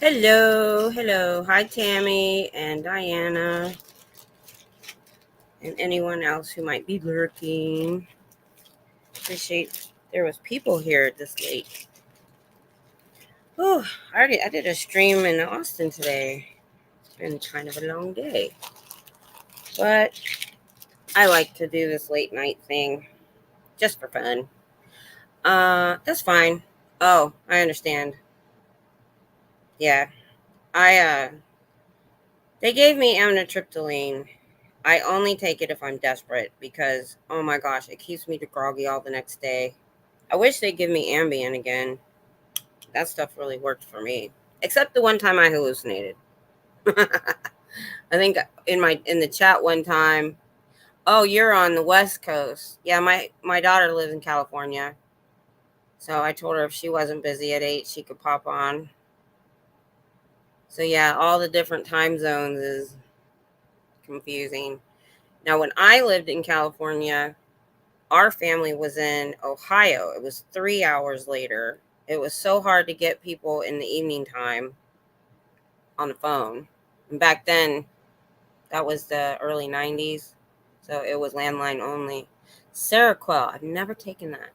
Hello. Hi, Tammy and Diana, and anyone else who might be lurking. Appreciate there was people here this late. Oh, I did a stream in Austin today. It's been kind of a long day, but I like to do this late night thing just for fun. That's fine. Oh, I understand. Yeah, I they gave me amitriptyline. I only take it if I'm desperate because, oh my gosh, it keeps me groggy all the next day. I wish they'd give me Ambien again. That stuff really worked for me. Except the one time I hallucinated. I think in the chat one time, oh, you're on the West Coast. Yeah, my daughter lives in California. So I told her if she wasn't busy at 8, she could pop on. So yeah, all the different time zones is confusing. Now, when I lived in California, our family was in Ohio. It was 3 hours later. It was so hard to get people in the evening time on the phone. And back then, that was the early 90s. So it was landline only. Seroquel, I've never taken that.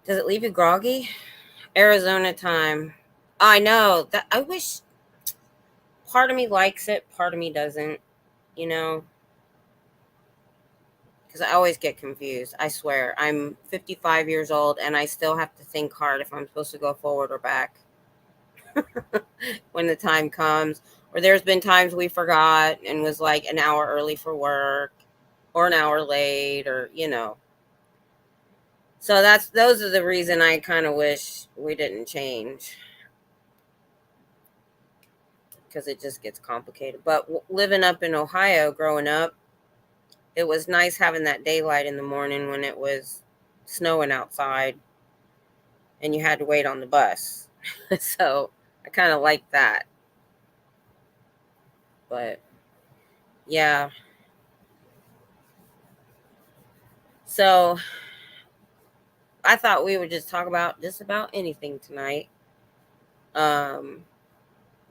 Does it leave you groggy? Arizona time. I know that. I wish part of me likes it, part of me doesn't, you know, because I always get confused. I swear. I'm 55 years old and I still have to think hard if I'm supposed to go forward or back when the time comes. Or there's been times we forgot and was like an hour early for work or an hour late or. So those are the reason I kind of wish we didn't change because it just gets complicated. But living up in Ohio, growing up, it was nice having that daylight in the morning when it was snowing outside and you had to wait on the bus. So I kind of like that. But yeah. So I thought we would just talk about just about anything tonight.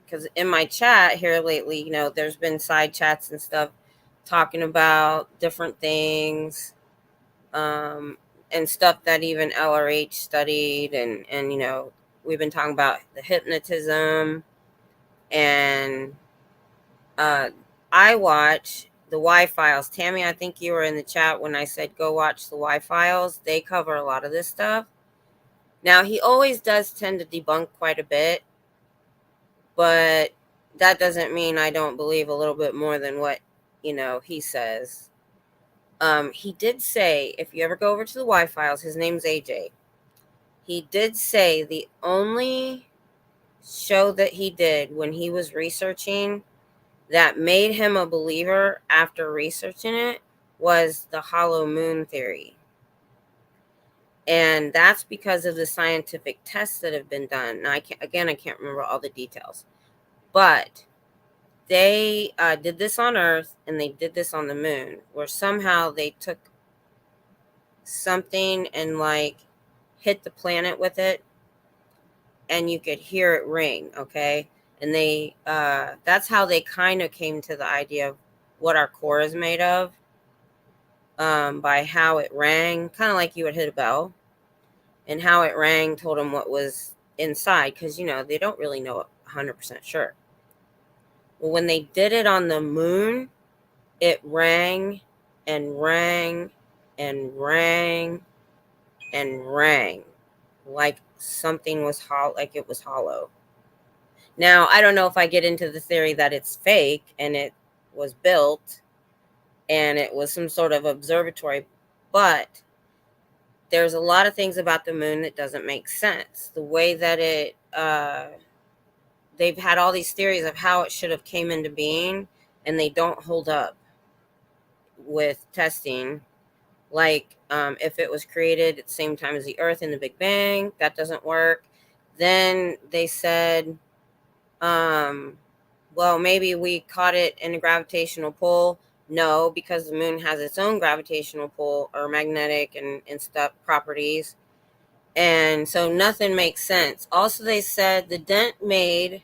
Because in my chat here lately, there's been side chats and stuff talking about different things, um, and stuff that even LRH studied, and we've been talking about the hypnotism, and I watch the Y Files. Tammy, I think you were in the chat when I said go watch the Y Files. They cover a lot of this stuff. Now, he always does tend to debunk quite a bit, but that doesn't mean I don't believe a little bit more than what, he says. He did say, if you ever go over to the Y Files, his name's AJ. He did say the only show that he did when he was researching that made him a believer after researching it was the hollow moon theory. And that's because of the scientific tests that have been done. Now, I can't remember all the details. But they did this on Earth and they did this on the moon, where somehow they took something and hit the planet with it and you could hear it ring, okay? And they that's how they kind of came to the idea of what our core is made of, by how it rang, kind of like you would hit a bell, and how it rang told them what was inside, because they don't really know 100% sure. Well, when they did it on the moon, it rang and rang and rang and rang like something was like it was hollow. Now, I don't know if I get into the theory that it's fake and it was built and it was some sort of observatory, but there's a lot of things about the moon that doesn't make sense. The way that they've had all these theories of how it should have came into being, and they don't hold up with testing. If it was created at the same time as the Earth in the Big Bang, that doesn't work. Then they said, well, maybe we caught it in a gravitational pull. No, because the moon has its own gravitational pull or magnetic and stuff properties. And so nothing makes sense. Also, they said the dent made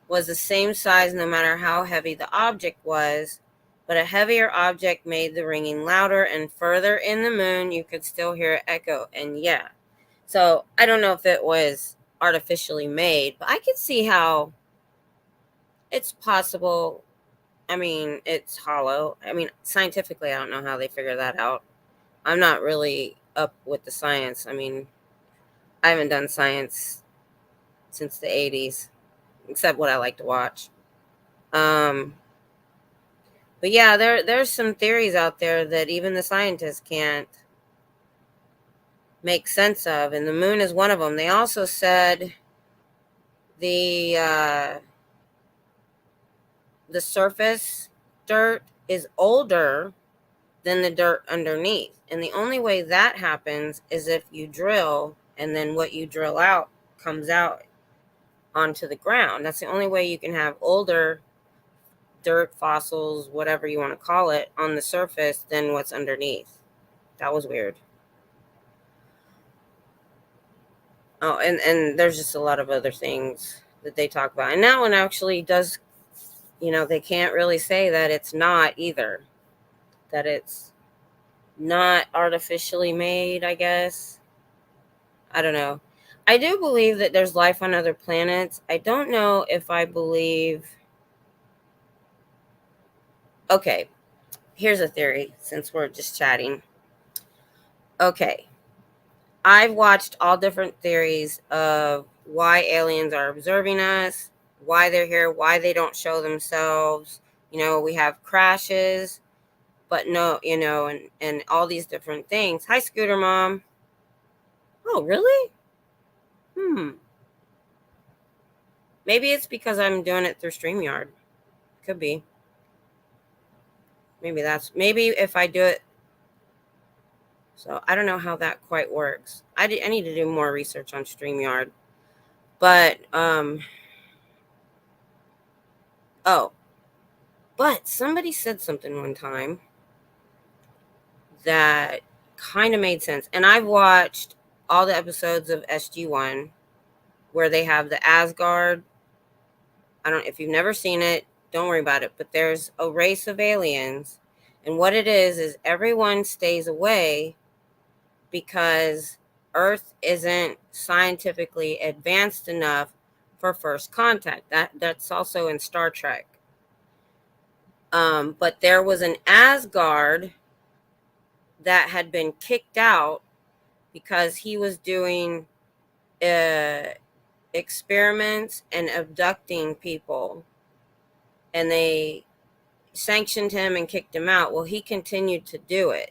was the same size no matter how heavy the object was, but a heavier object made the ringing louder, and further in the moon you could still hear it echo. And yeah, so I don't know if it was artificially made, but I could see how it's possible. I mean, it's hollow. I mean, scientifically, I don't know how they figure that out. I'm not really up with the science. I mean, I haven't done science since the 80s, except what I like to watch. Um, but yeah, there's some theories out there that even the scientists can't make sense of, and the moon is one of them. They also said the the surface dirt is older than the dirt underneath, and the only way that happens is if you drill, and then what you drill out comes out onto the ground. That's the only way you can have older dirt, fossils, whatever you want to call it, on the surface than what's underneath. That was weird. Oh, and there's just a lot of other things that they talk about. And that one actually does, they can't really say that it's not either. That it's not artificially made, I guess. I don't know. I do believe that there's life on other planets. I don't know if I believe. Okay, here's a theory since we're just chatting. Okay, I've watched all different theories of why aliens are observing us, why they're here, why they don't show themselves. We have crashes, but no, and all these different things. Hi, Scooter Mom. Oh, really? Maybe it's because I'm doing it through StreamYard. Could be. Maybe if I do it. So I don't know how that quite works. I need to do more research on StreamYard. But, but somebody said something one time that kind of made sense. And I've watched all the episodes of SG1 where they have the Asgard. I don't, if you've never seen it, don't worry about it. But there's a race of aliens. And what it is everyone stays away because Earth isn't scientifically advanced enough for first contact. That's also in Star Trek. But there was an Asgard that had been kicked out because he was doing experiments and abducting people, and they sanctioned him and kicked him out. Well, he continued to do it.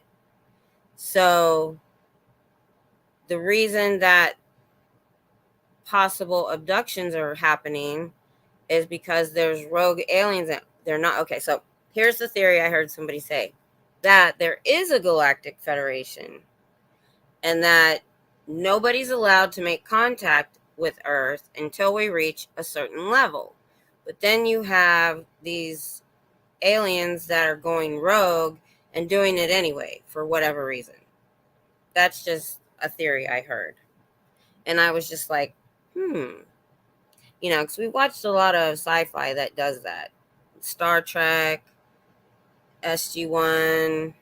So the reason that possible abductions are happening is because there's rogue aliens that they're not okay. So here's the theory I heard somebody say, that there is a galactic federation and that nobody's allowed to make contact with Earth until we reach a certain level. But then you have these aliens that are going rogue and doing it anyway for whatever reason. That's just a theory I heard. And I was just like, because we watched a lot of sci-fi that does that. Star Trek, SG1,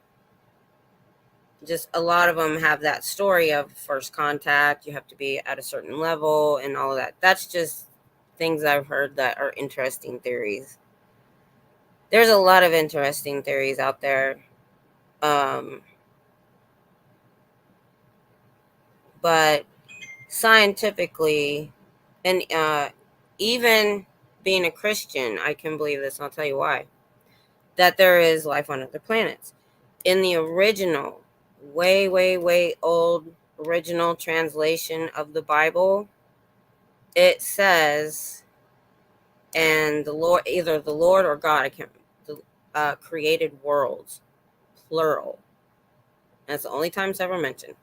just a lot of them have that story of first contact. You have to be at a certain level and all of that. That's just things I've heard that are interesting theories. There's a lot of interesting theories out there. But scientifically, and even being a Christian, I can believe this. I'll tell you why. That there is life on other planets. In the original, way, way, way old original translation of the Bible, it says, and the Lord, either the Lord or God, I can't, created worlds, plural. That's the only time it's ever mentioned.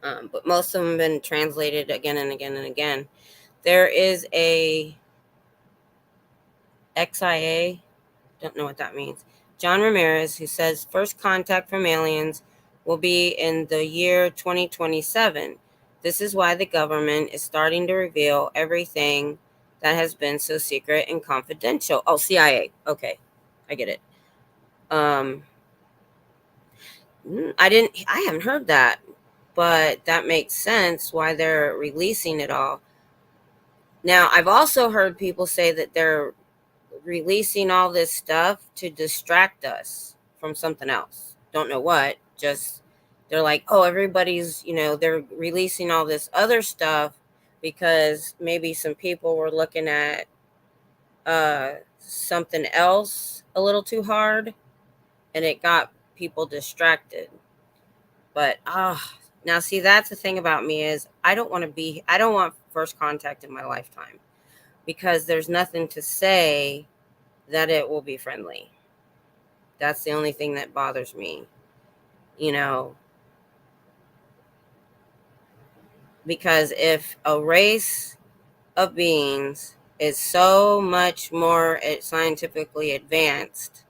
But most of them have been translated again and again and again. There is a XIA, don't know what that means, John Ramirez, who says first contact from aliens will be in the year 2027. This is why the government is starting to reveal everything that has been so secret and confidential. Oh, CIA. Okay, I get it. I haven't heard that, but that makes sense why they're releasing it all. Now, I've also heard people say that they're releasing all this stuff to distract us from something else. Don't know what, just they're like, oh, everybody's, they're releasing all this other stuff because maybe some people were looking at something else a little too hard and it got people distracted. But now see, that's the thing about me is I don't want first contact in my lifetime because there's nothing to say that it will be friendly. That's the only thing that bothers me, because if a race of beings is so much more scientifically advanced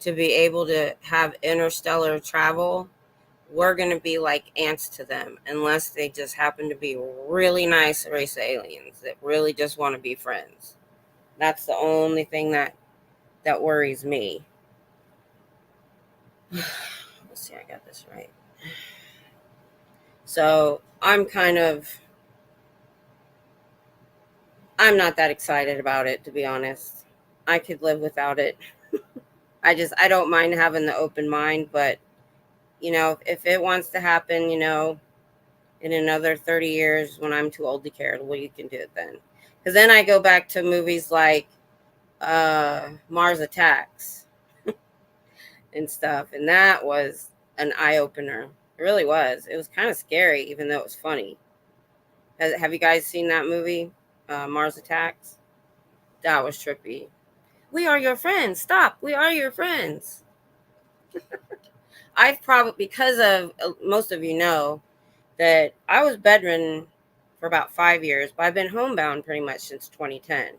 to be able to have interstellar travel, we're going to be like ants to them unless they just happen to be really nice race of aliens that really just want to be friends. That's the only thing that worries me. Let's see, I got this right. So I'm not that excited about it, to be honest. I could live without it. I don't mind having the open mind, but if it wants to happen, in another 30 years when I'm too old to care, well, you can do it then. Because then I go back to movies like Mars Attacks and stuff, and that was an eye-opener. It really was. It was kind of scary, even though it was funny. Have you guys seen that movie, Mars Attacks? That was trippy. We are your friends. Stop. We are your friends. I've probably, because of most of you know that I was bedridden for about 5 years, but I've been homebound pretty much since 2010.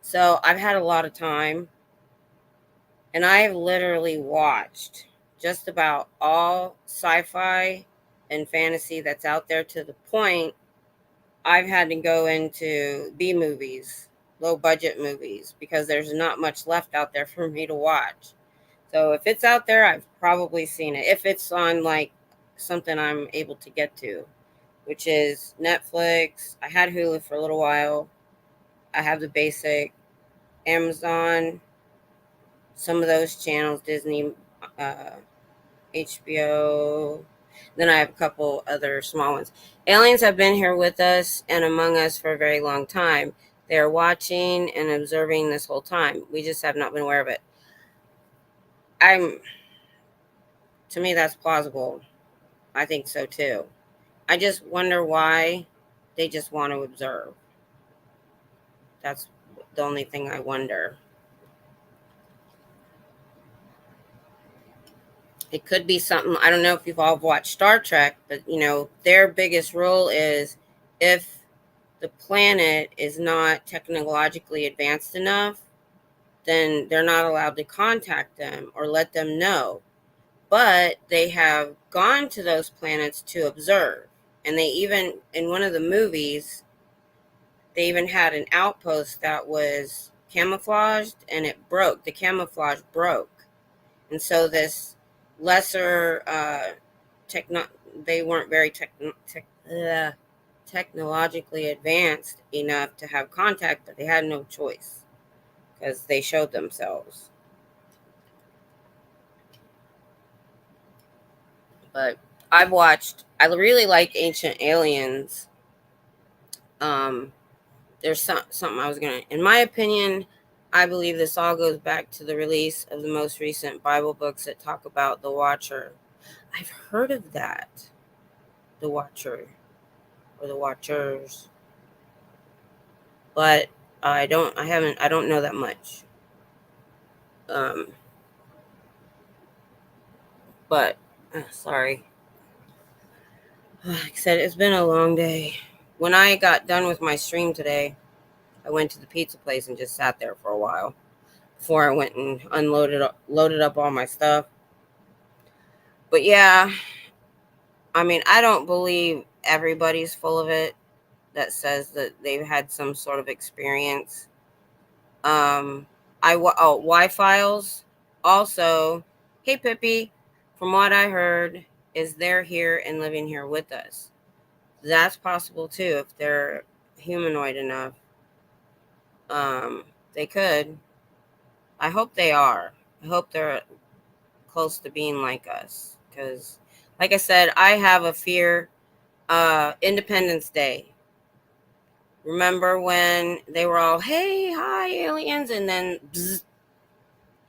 So I've had a lot of time, and I've literally watched just about all sci-fi and fantasy that's out there, to the point I've had to go into B movies, low budget movies, because there's not much left out there for me to watch. So if it's out there, I've probably seen it. If it's on like something I'm able to get to, which is Netflix. I had Hulu for a little while. I have the basic Amazon, some of those channels, Disney, HBO. Then I have a couple other small ones. Aliens have been here with us and among us for a very long time. They are watching and observing this whole time. We just have not been aware of it. To me, that's plausible. I think so too. I just wonder why they just want to observe. That's the only thing I wonder. It could be something, I don't know if you've all watched Star Trek, but their biggest role is if the planet is not technologically advanced enough, then they're not allowed to contact them or let them know. But they have gone to those planets to observe. And they even, in one of the movies, they even had an outpost that was camouflaged, and it broke. The camouflage broke. And so this lesser they weren't very technologically advanced enough to have contact, but they had no choice because they showed themselves. But I really like Ancient Aliens. There's something I was in my opinion, I believe this all goes back to the release of the most recent Bible books that talk about the Watcher. I've heard of that. The Watcher or the Watchers. But I don't know that much. But sorry. Like I said, it's been a long day. When I got done with my stream today, I went to the pizza place and just sat there for a while before I went and loaded up all my stuff. But yeah, I mean, I don't believe everybody's full of it that says that they've had some sort of experience. Y Files also. Hey Pippi, from what I heard, is they're here and living here with us. That's possible too if they're humanoid enough. Um, they could. I hope they are. I hope they're close to being like us. Because, like I said, I have a fear. Independence Day. Remember when they were all, "Hey, hi, aliens," and then, bzz,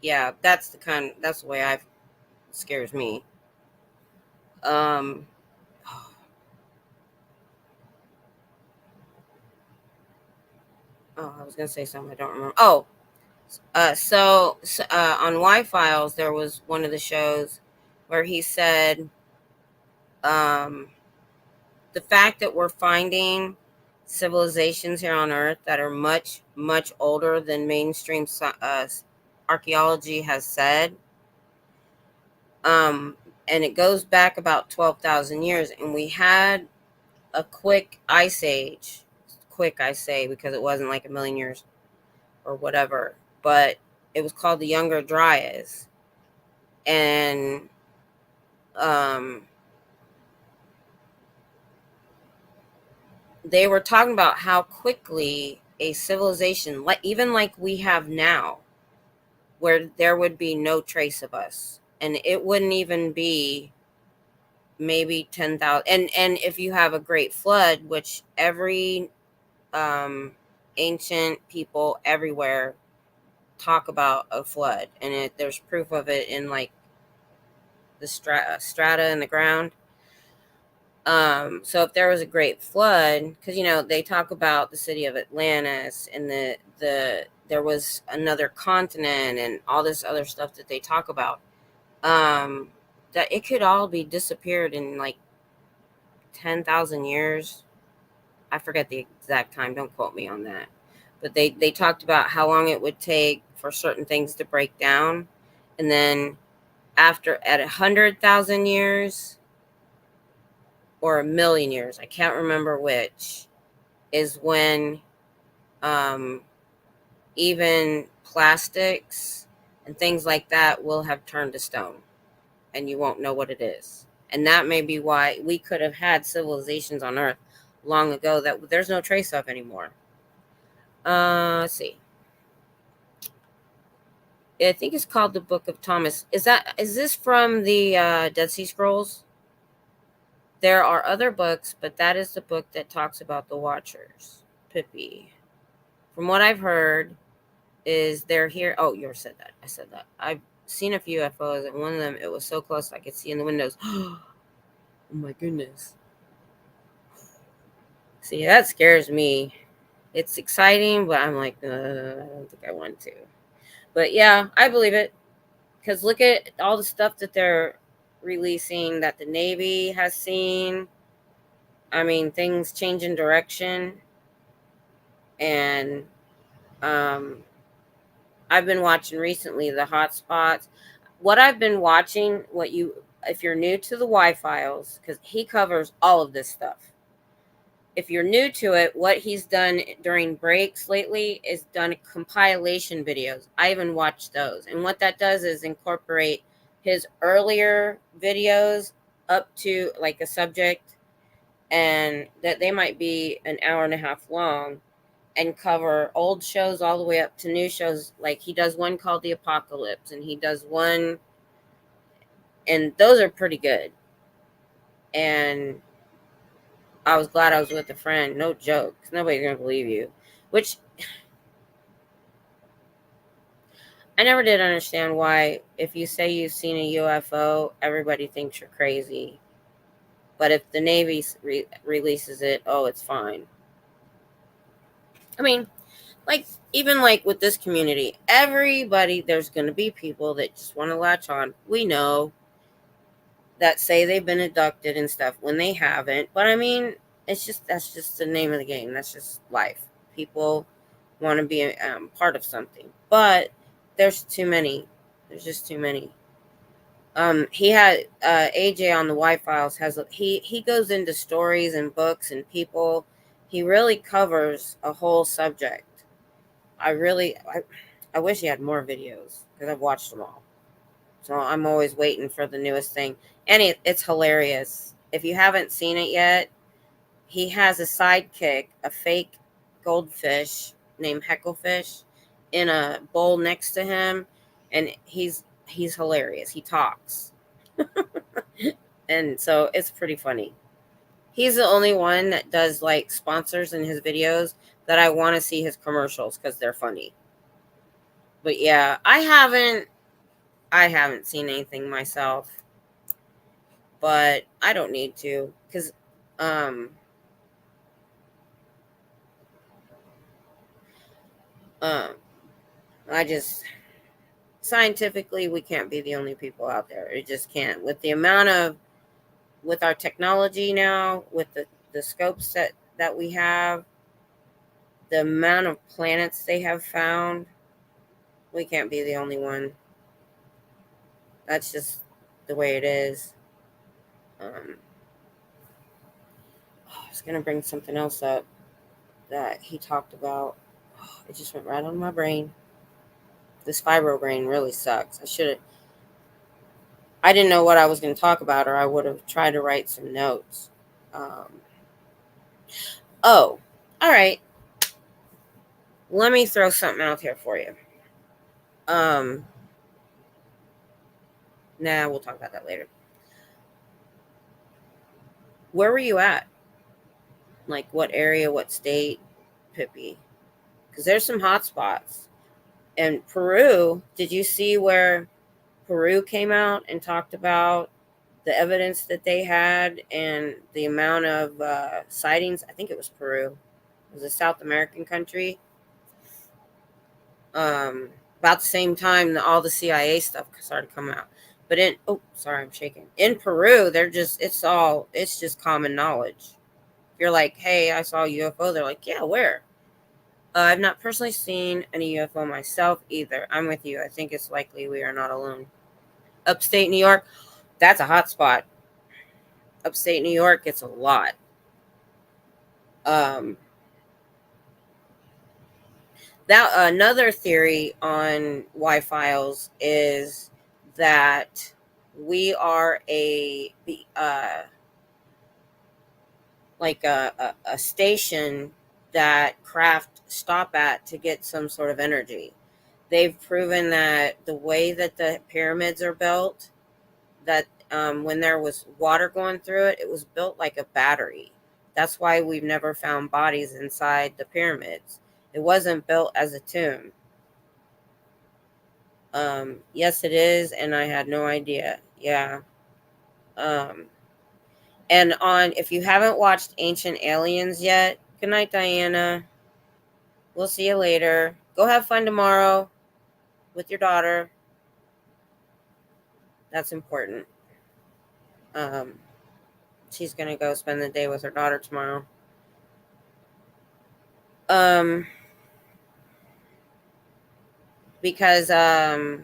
yeah, that's the way I scares me. Um, oh, I was gonna say something I don't remember. Oh, on Y Files, there was one of the shows where he said, um, the fact that we're finding civilizations here on Earth that are much, much older than mainstream archaeology has said, um, and it goes back about 12,000 years, and we had a quick ice age. Quick, I say, because it wasn't like a million years or whatever, but it was called the Younger Dryas. And um, they were talking about how quickly a civilization, like even like we have now, where there would be no trace of us, and it wouldn't even be maybe 10,000. And if you have a great flood, which every ancient people everywhere talk about a flood, and there's proof of it in like the strata in the ground. So if there was a great flood, because they talk about the city of Atlantis and there was another continent and all this other stuff that they talk about, that it could all be disappeared in like 10,000 years. I forget the exact time. Don't quote me on that. But they talked about how long it would take for certain things to break down, and then after at 100,000 years or a million years, I can't remember which, is when um, even plastics and things like that will have turned to stone, and you won't know what it is. And that may be why we could have had civilizations on Earth long ago that there's no trace of anymore. Let's see. I think it's called the Book of Thomas. Is this from the Dead Sea Scrolls? There are other books, but that is the book that talks about the Watchers. Pippi. From what I've heard, is they're here. Oh, you said that. I said that. I've seen a few UFOs, and one of them, it was so close I could see in the windows. Oh my goodness. See, that scares me. It's exciting, but I'm like, I don't think I want to. But yeah, I believe it. Because look at all the stuff that they're releasing that the Navy has seen. I mean, things changing direction. And I've been watching recently the hotspots. What I've been watching, if you're new to the Y Files, because he covers all of this stuff. If you're new to it, what he's done during breaks lately is done compilation videos. I even watched those. And what that does is incorporate his earlier videos up to like a subject, and that they might be an hour and a half long, and cover old shows all the way up to new shows. Like he does one called The Apocalypse, and he does one, and those are pretty good. And I was glad I was with a friend. No joke. 'Cause nobody's going to believe you. Which I never did understand why, if you say you've seen a UFO, everybody thinks you're crazy. But if the Navy releases it, oh, it's fine. I mean, like, even like with this community, everybody, there's going to be people that just want to latch on. We know that say they've been abducted and stuff when they haven't. But I mean, that's just the name of the game. That's just life. People want to be part of something, but there's too many. There's just too many. He had AJ on the White Files has he goes into stories and books and people. He really covers a whole subject. I wish he had more videos because I've watched them all. So I'm always waiting for the newest thing, and it's hilarious. If you haven't seen it yet, he has a sidekick, a fake goldfish named Hecklefish, in a bowl next to him, and he's hilarious. He talks. And so it's pretty funny. He's the only one that does like sponsors in his videos that I want to see his commercials because they're funny. But yeah, I haven't seen anything myself, but I don't need to because um um I just scientifically we can't be the only people out there. It just can't with the amount of with our technology now, with the scopes that we have, the amount of planets they have found, we can't be the only one. That's just the way it is. um I was gonna bring something else up that he talked about. It just went right on my brain. This fibro brain really sucks. I didn't know what I was going to talk about, or I would have tried to write some notes. Um, oh, all right. Let me throw something out here for you. Um, we'll talk about that later. Where were you at? Like, what area, what state, Pippi? Because there's some hot spots. And Peru, did you see where Peru came out and talked about the evidence that they had and the amount of sightings? I think it was Peru. It was a South American country. About the same time that all the CIA stuff started coming out. But sorry, I'm shaking. In Peru, it's just common knowledge. If you're like, hey, I saw a UFO, they're like, yeah, where? I've not personally seen any UFO myself either. I'm with you. I think it's likely we are not alone. Upstate New York, that's a hot spot. Upstate New York gets a lot. Um, That another theory on Y files is that we are a station that craft stop at to get some sort of energy. They've proven that the way that the pyramids are built, that when there was water going through it, it was built like a battery. That's why we've never found bodies inside the pyramids. It wasn't built as a tomb. Yes, it is, and I had no idea. Yeah. Um, and if you haven't watched Ancient Aliens yet, good night, Diana. We'll see you later. Go have fun tomorrow with your daughter. That's important. Um, she's gonna go spend the day with her daughter tomorrow. Because and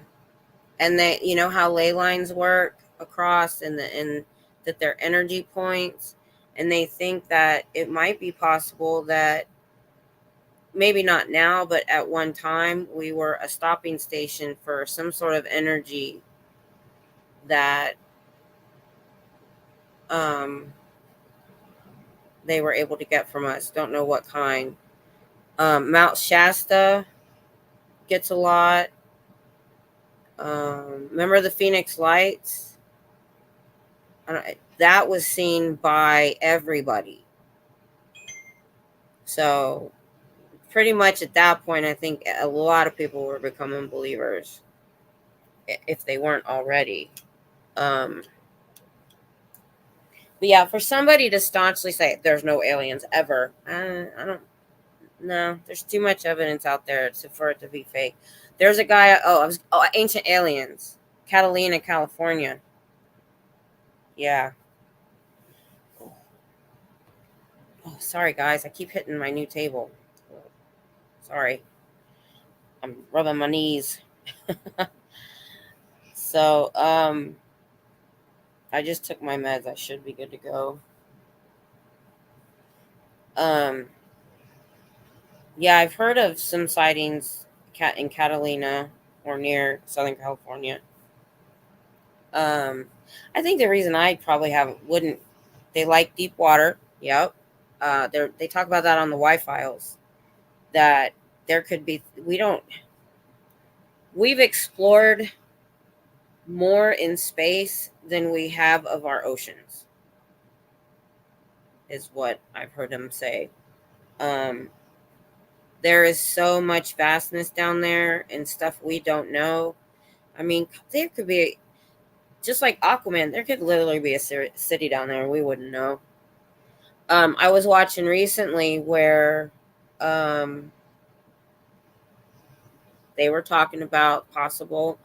they, you know how ley lines work across, and that they're energy points, and they think that it might be possible that maybe not now, but at one time we were a stopping station for some sort of energy that um, they were able to get from us. Don't know what kind. Mount Shasta gets a lot. Remember the Phoenix Lights? That was seen by everybody. So pretty much at that point, I think a lot of people were becoming believers if they weren't already. But yeah, for somebody to staunchly say there's no aliens ever, I don't know. There's too much evidence out there for it to be fake. There's a guy. Ancient Aliens, Catalina, California. Yeah. Oh, sorry guys, I keep hitting my new table. Sorry, I'm rubbing my knees. So I just took my meds. I should be good to go. Yeah, I've heard of some sightings in Catalina or near Southern California. I think the reason I probably wouldn't, they like deep water. Yep. They talk about that on the Y-Files, that there could be, we've explored more in space than we have of our oceans, is what I've heard them say. There is so much vastness down there and stuff we don't know. I mean, there could be, just like Aquaman, there could literally be a city down there and we wouldn't know. I was watching recently where they were talking about possible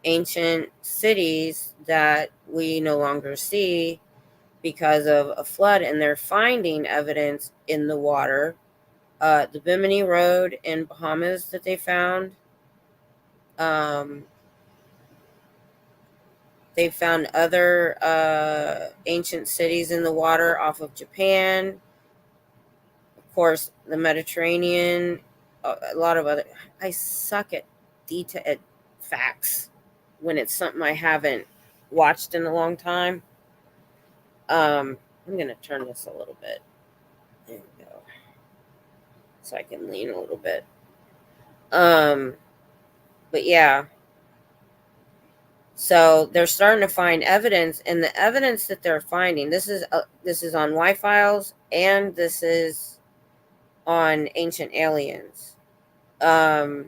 ancient cities that we no longer see because of a flood, and they're finding evidence in the water. The Bimini Road in Bahamas that they found. They found other ancient cities in the water off of Japan. Of course, the Mediterranean. A lot of other. I suck at detailed facts when it's something I haven't watched in a long time. I'm going to turn this a little bit. There we go. So I can lean a little bit. But yeah. So they're starting to find evidence, and the evidence that they're finding, this is on Y-Files, and this is on Ancient Aliens. There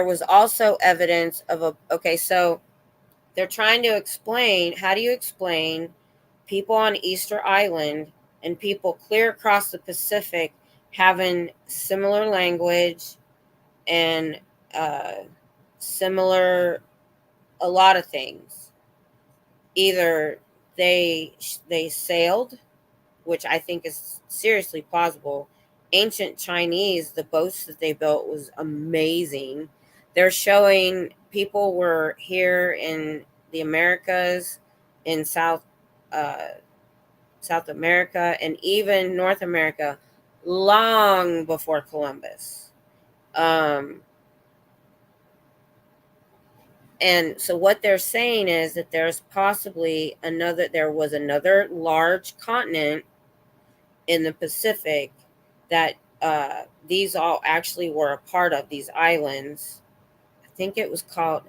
was also evidence of so they're trying to explain, how do you explain people on Easter Island and people clear across the Pacific having similar language and similar a lot of things. Either they sailed, which I think is seriously plausible. Ancient Chinese, the boats that they built was amazing. They're showing people were here in the Americas, in South America, and even North America long before Columbus. And so what they're saying is that there was another large continent in the Pacific that these all actually were a part of, these islands. I think it was called,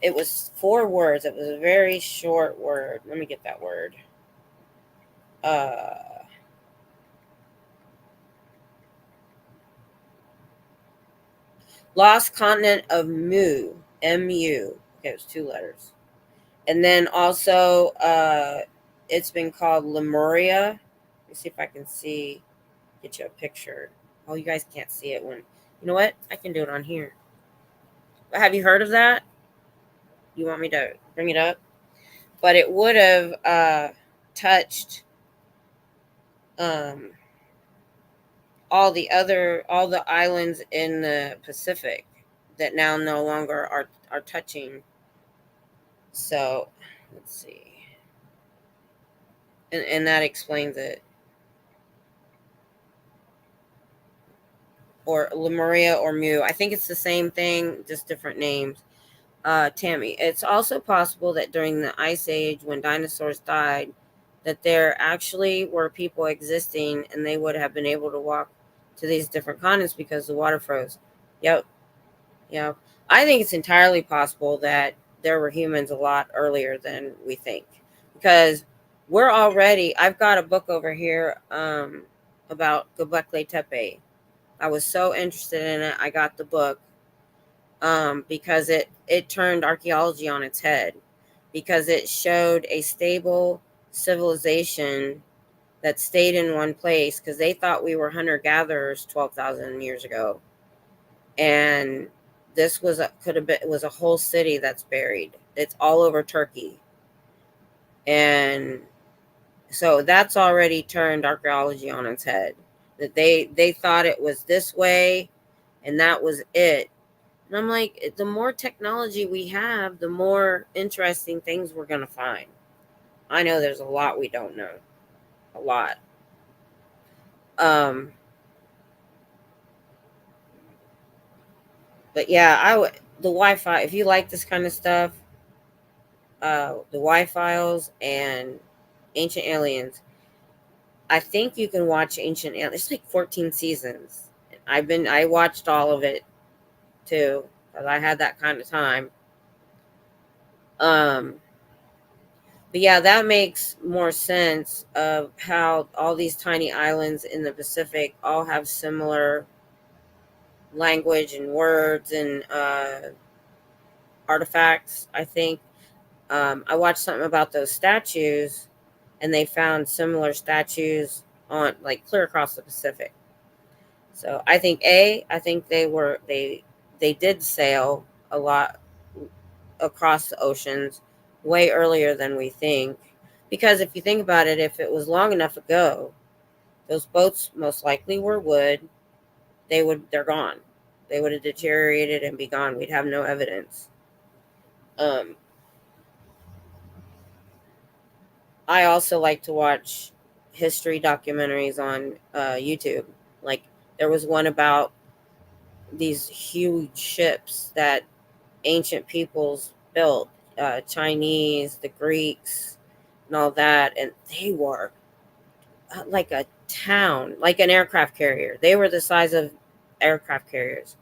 it was 4 words. It was a very short word. Let me get that word. Lost Continent of Mu, M-U. Okay, it was 2 letters. And then also, it's been called Lemuria. Let me see if I can get you a picture. Oh, you guys can't see it when, you know what? I can do it on here. But have you heard of that? You want me to bring it up? But it would have touched all the islands in the Pacific that now no longer are touching. So let's see. And that explains it. Or Lemuria or Mu. I think it's the same thing, just different names. Tammy, it's also possible that during the Ice Age, when dinosaurs died, that there actually were people existing and they would have been able to walk to these different continents because the water froze. Yep. I think it's entirely possible that there were humans a lot earlier than we think, because I've got a book over here about Göbekli Tepe. I was so interested in it. I got the book because it turned archaeology on its head, because it showed a stable civilization that stayed in one place, because they thought we were hunter-gatherers 12,000 years ago. And this was a whole city that's buried. It's all over Turkey. And so that's already turned archaeology on its head. That they thought it was this way and that was it. And I'm like, the more technology we have, the more interesting things we're going to find. I know there's a lot we don't know. A lot. Um, but yeah, the Wi-Fi. If you like this kind of stuff, the Wi-Files and Ancient Aliens, I think you can watch Ancient Aliens. It's like 14 seasons. I watched all of it too because I had that kind of time. Um, but yeah, that makes more sense of how all these tiny islands in the Pacific all have similar language and words and artifacts. I think I watched something about those statues, and they found similar statues on like clear across the Pacific. So I think they did sail a lot across the oceans way earlier than we think. Because if you think about it, if it was long enough ago, those boats most likely were wood. They're gone. They would have deteriorated and be gone. We'd have no evidence. Um, I also like to watch history documentaries on YouTube. Like there was one about these huge ships that ancient peoples built, Chinese, the Greeks, and all that, and they were like a town, like an aircraft carrier. They were the size of aircraft carriers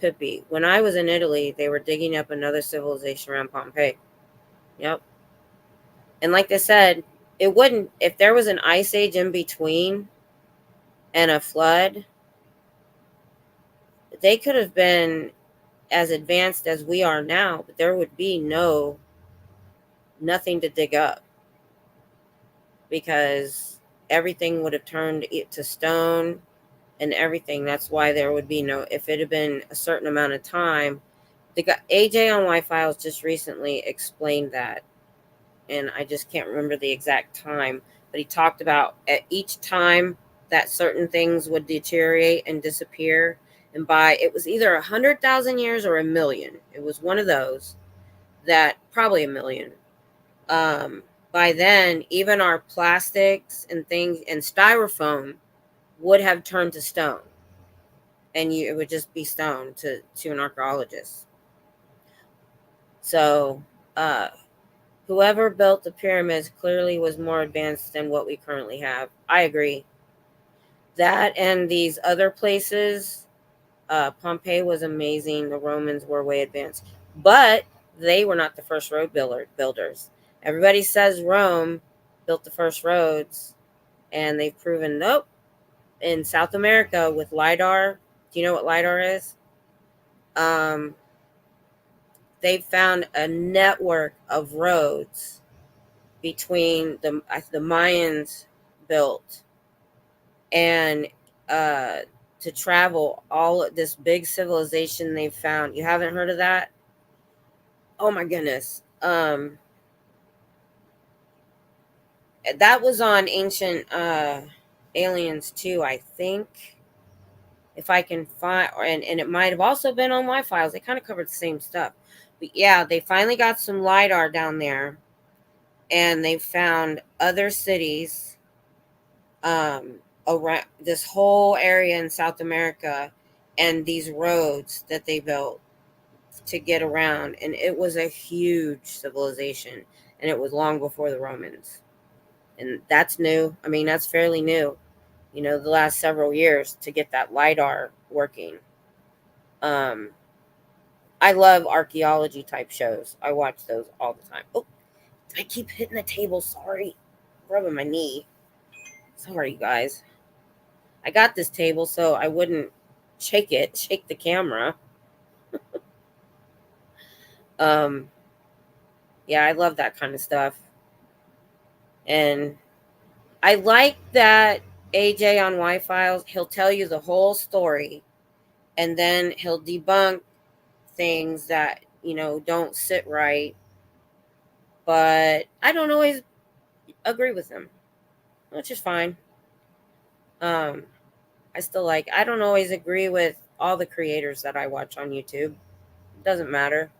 could be. When I was in Italy, they were digging up another civilization around Pompeii. Yep. And like they said, it wouldn't, if there was an ice age in between and a flood, they could have been as advanced as we are now, but there would be nothing to dig up because everything would have turned it to stone and everything. That's why there would be no, if it had been a certain amount of time. The guy AJ on Wi-Fi just recently explained that, and I just can't remember the exact time, but he talked about at each time that certain things would deteriorate and disappear, and by it was either 100,000 years or a million. It was one of those, that probably a million. By then, even our plastics and things and styrofoam would have turned to stone, and it would just be stone to an archaeologist. So, uh, whoever built the pyramids clearly was more advanced than what we currently have. I agree. That and these other places, Pompeii was amazing. The Romans were way advanced, but they were not the first builders. Everybody says Rome built the first roads, and they've proven nope. In South America with LIDAR, do you know what LIDAR is? Um, they found a network of roads between the Mayans built and uh, to travel all this big civilization they found. You haven't heard of that? Oh my goodness. That was on Ancient Aliens too, I think. If I can find, and it might have also been on Wi-Fi. They kind of covered the same stuff. But yeah, they finally got some LIDAR down there, and they found other cities around this whole area in South America, and these roads that they built to get around. And it was a huge civilization, and it was long before the Romans. And that's new. I mean, that's fairly new, the last several years to get that LIDAR working. Um, I love archaeology type shows. I watch those all the time. Oh, I keep hitting the table. Sorry. Rubbing my knee. Sorry, guys. I got this table so I wouldn't shake the camera. Um, yeah, I love that kind of stuff. And I like that AJ on Y Files, he'll tell you the whole story, and then he'll debunk things that, don't sit right. But I don't always agree with him, which is fine. I still I don't always agree with all the creators that I watch on YouTube. Doesn't matter.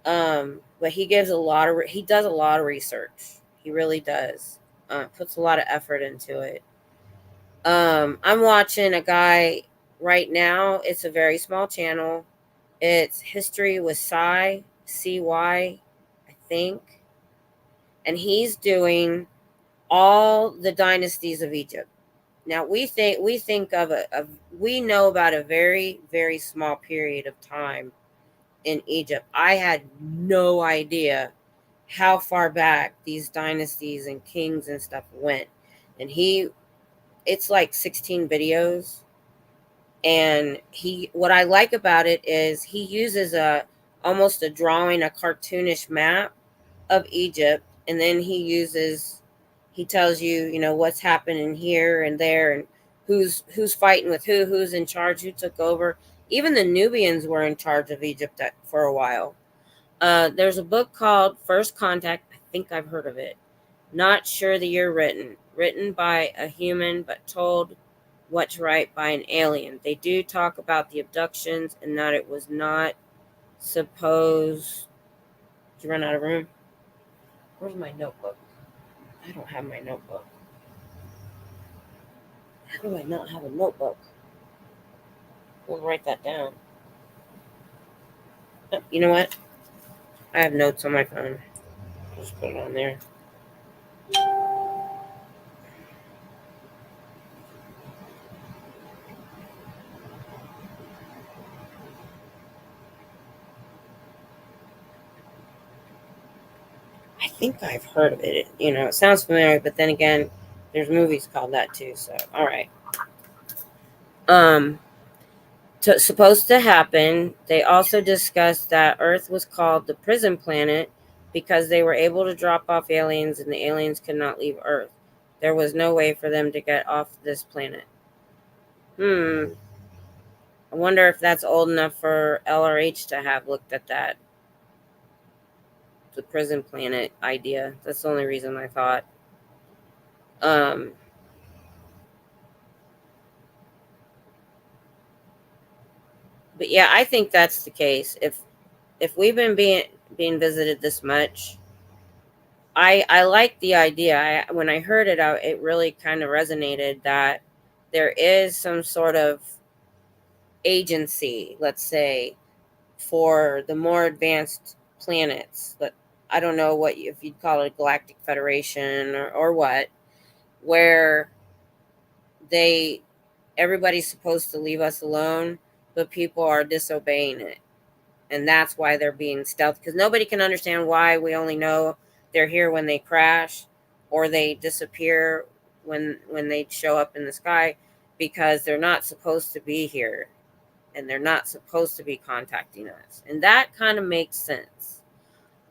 But he does a lot of research. He really does. Puts a lot of effort into it. I'm watching a guy right now. It's a very small channel. It's History with CY, I think. And he's doing all the dynasties of Egypt. Now we know about a very, very small period of time in Egypt. I had no idea how far back these dynasties and kings and stuff went. And it's like 16 videos. And what I like about it is he uses almost a drawing, a cartoonish map of Egypt. And then he tells you, what's happening here and there, and who's fighting with who's in charge, who took over. Even the Nubians were in charge of Egypt for a while. There's a book called First Contact. I think I've heard of it. Not sure the year written by a human, but told what to write by an alien. They do talk about the abductions and that it was not supposed. Did you run out of room? Where's my notebook? I don't have my notebook. How do I not have a notebook? We'll write that down. Oh, you know what? I have notes on my phone. Just put it on there. I think I've heard of it. It sounds familiar, but then again, there's movies called that too. So, all right. Supposed to happen. They also discussed that Earth was called the prison planet because they were able to drop off aliens and the aliens could not leave Earth. There was no way for them to get off this planet. I wonder if that's old enough for LRH to have looked at that. The prison planet idea. That's the only reason I thought. But yeah, I think that's the case. If we've been being visited this much, I like the idea. When I heard it out, it really kind of resonated that there is some sort of agency, let's say, for the more advanced planets. But I don't know if you'd call it a galactic federation or what, where everybody's supposed to leave us alone, but people are disobeying it. And that's why they're being stealth, because nobody can understand why we only know they're here when they crash or they disappear when they show up in the sky, because they're not supposed to be here and they're not supposed to be contacting us. And that kind of makes sense.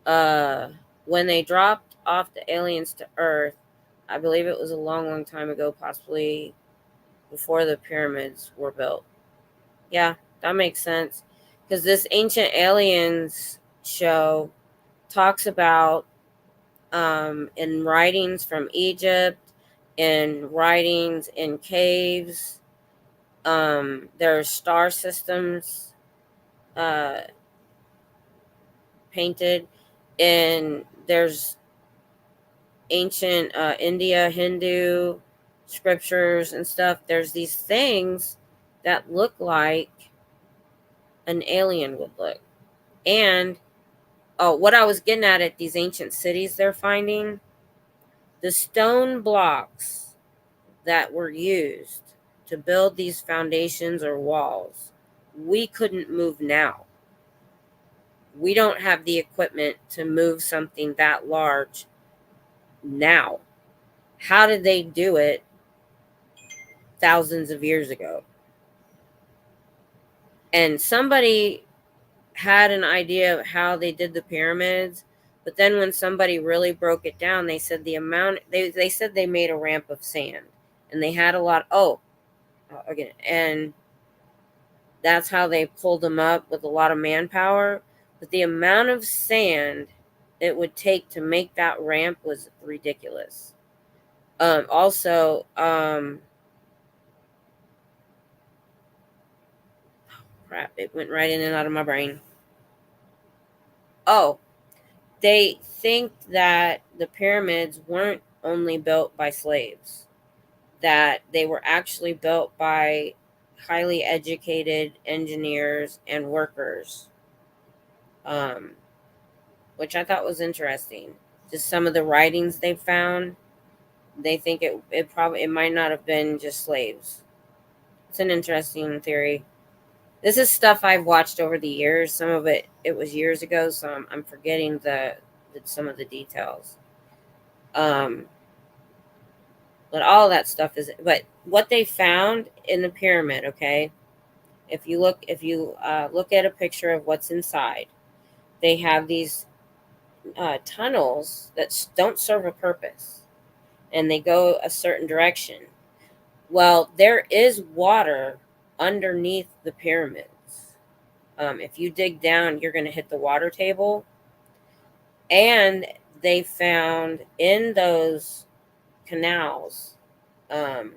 When they dropped off the aliens to Earth, I believe it was a long, long time ago, possibly before the pyramids were built. Yeah, that makes sense. Because this Ancient Aliens show talks about, in writings from Egypt, in writings in caves, there are star systems painted, and there's ancient India, Hindu scriptures and stuff. There's these things that look like an alien would look. And what I was getting at these ancient cities they're finding, the stone blocks that were used to build these foundations or walls, we couldn't move now. We don't have the equipment to move something that large now. How did they do it thousands of years ago? And somebody had an idea of how they did the pyramids, but then when somebody really broke it down, they said they said they made a ramp of sand, and they had a lot. Again, and that's how they pulled them up with a lot of manpower. But the amount of sand it would take to make that ramp was ridiculous. Also, crap, it went right in and out of my brain. Oh, they think that the pyramids weren't only built by slaves, that they were actually built by highly educated engineers and workers, um, which I thought was interesting. Just some of the writings they found, they think it might not have been just slaves. It's an interesting theory. This is stuff I've watched over the years. Some of it was years ago, so I'm forgetting some of the details. Um, but all that stuff is. But what they found in the pyramid, okay? If you look at a picture of what's inside, they have these tunnels that don't serve a purpose, and they go a certain direction. Well, there is water underneath the pyramids. If you dig down, you're going to hit the water table. And they found in those canals, um,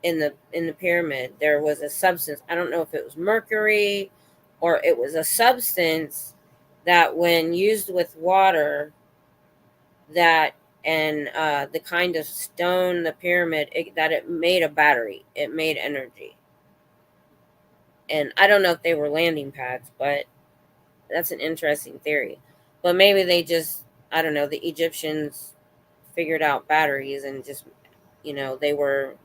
in the pyramid, there was a substance. I don't know if it was mercury or it was a substance that, when used with water, that and the kind of stone, the pyramid, that it made a battery. It made energy. And I don't know if they were landing pads, but that's an interesting theory. But maybe they just, I don't know, the Egyptians figured out batteries and just, they were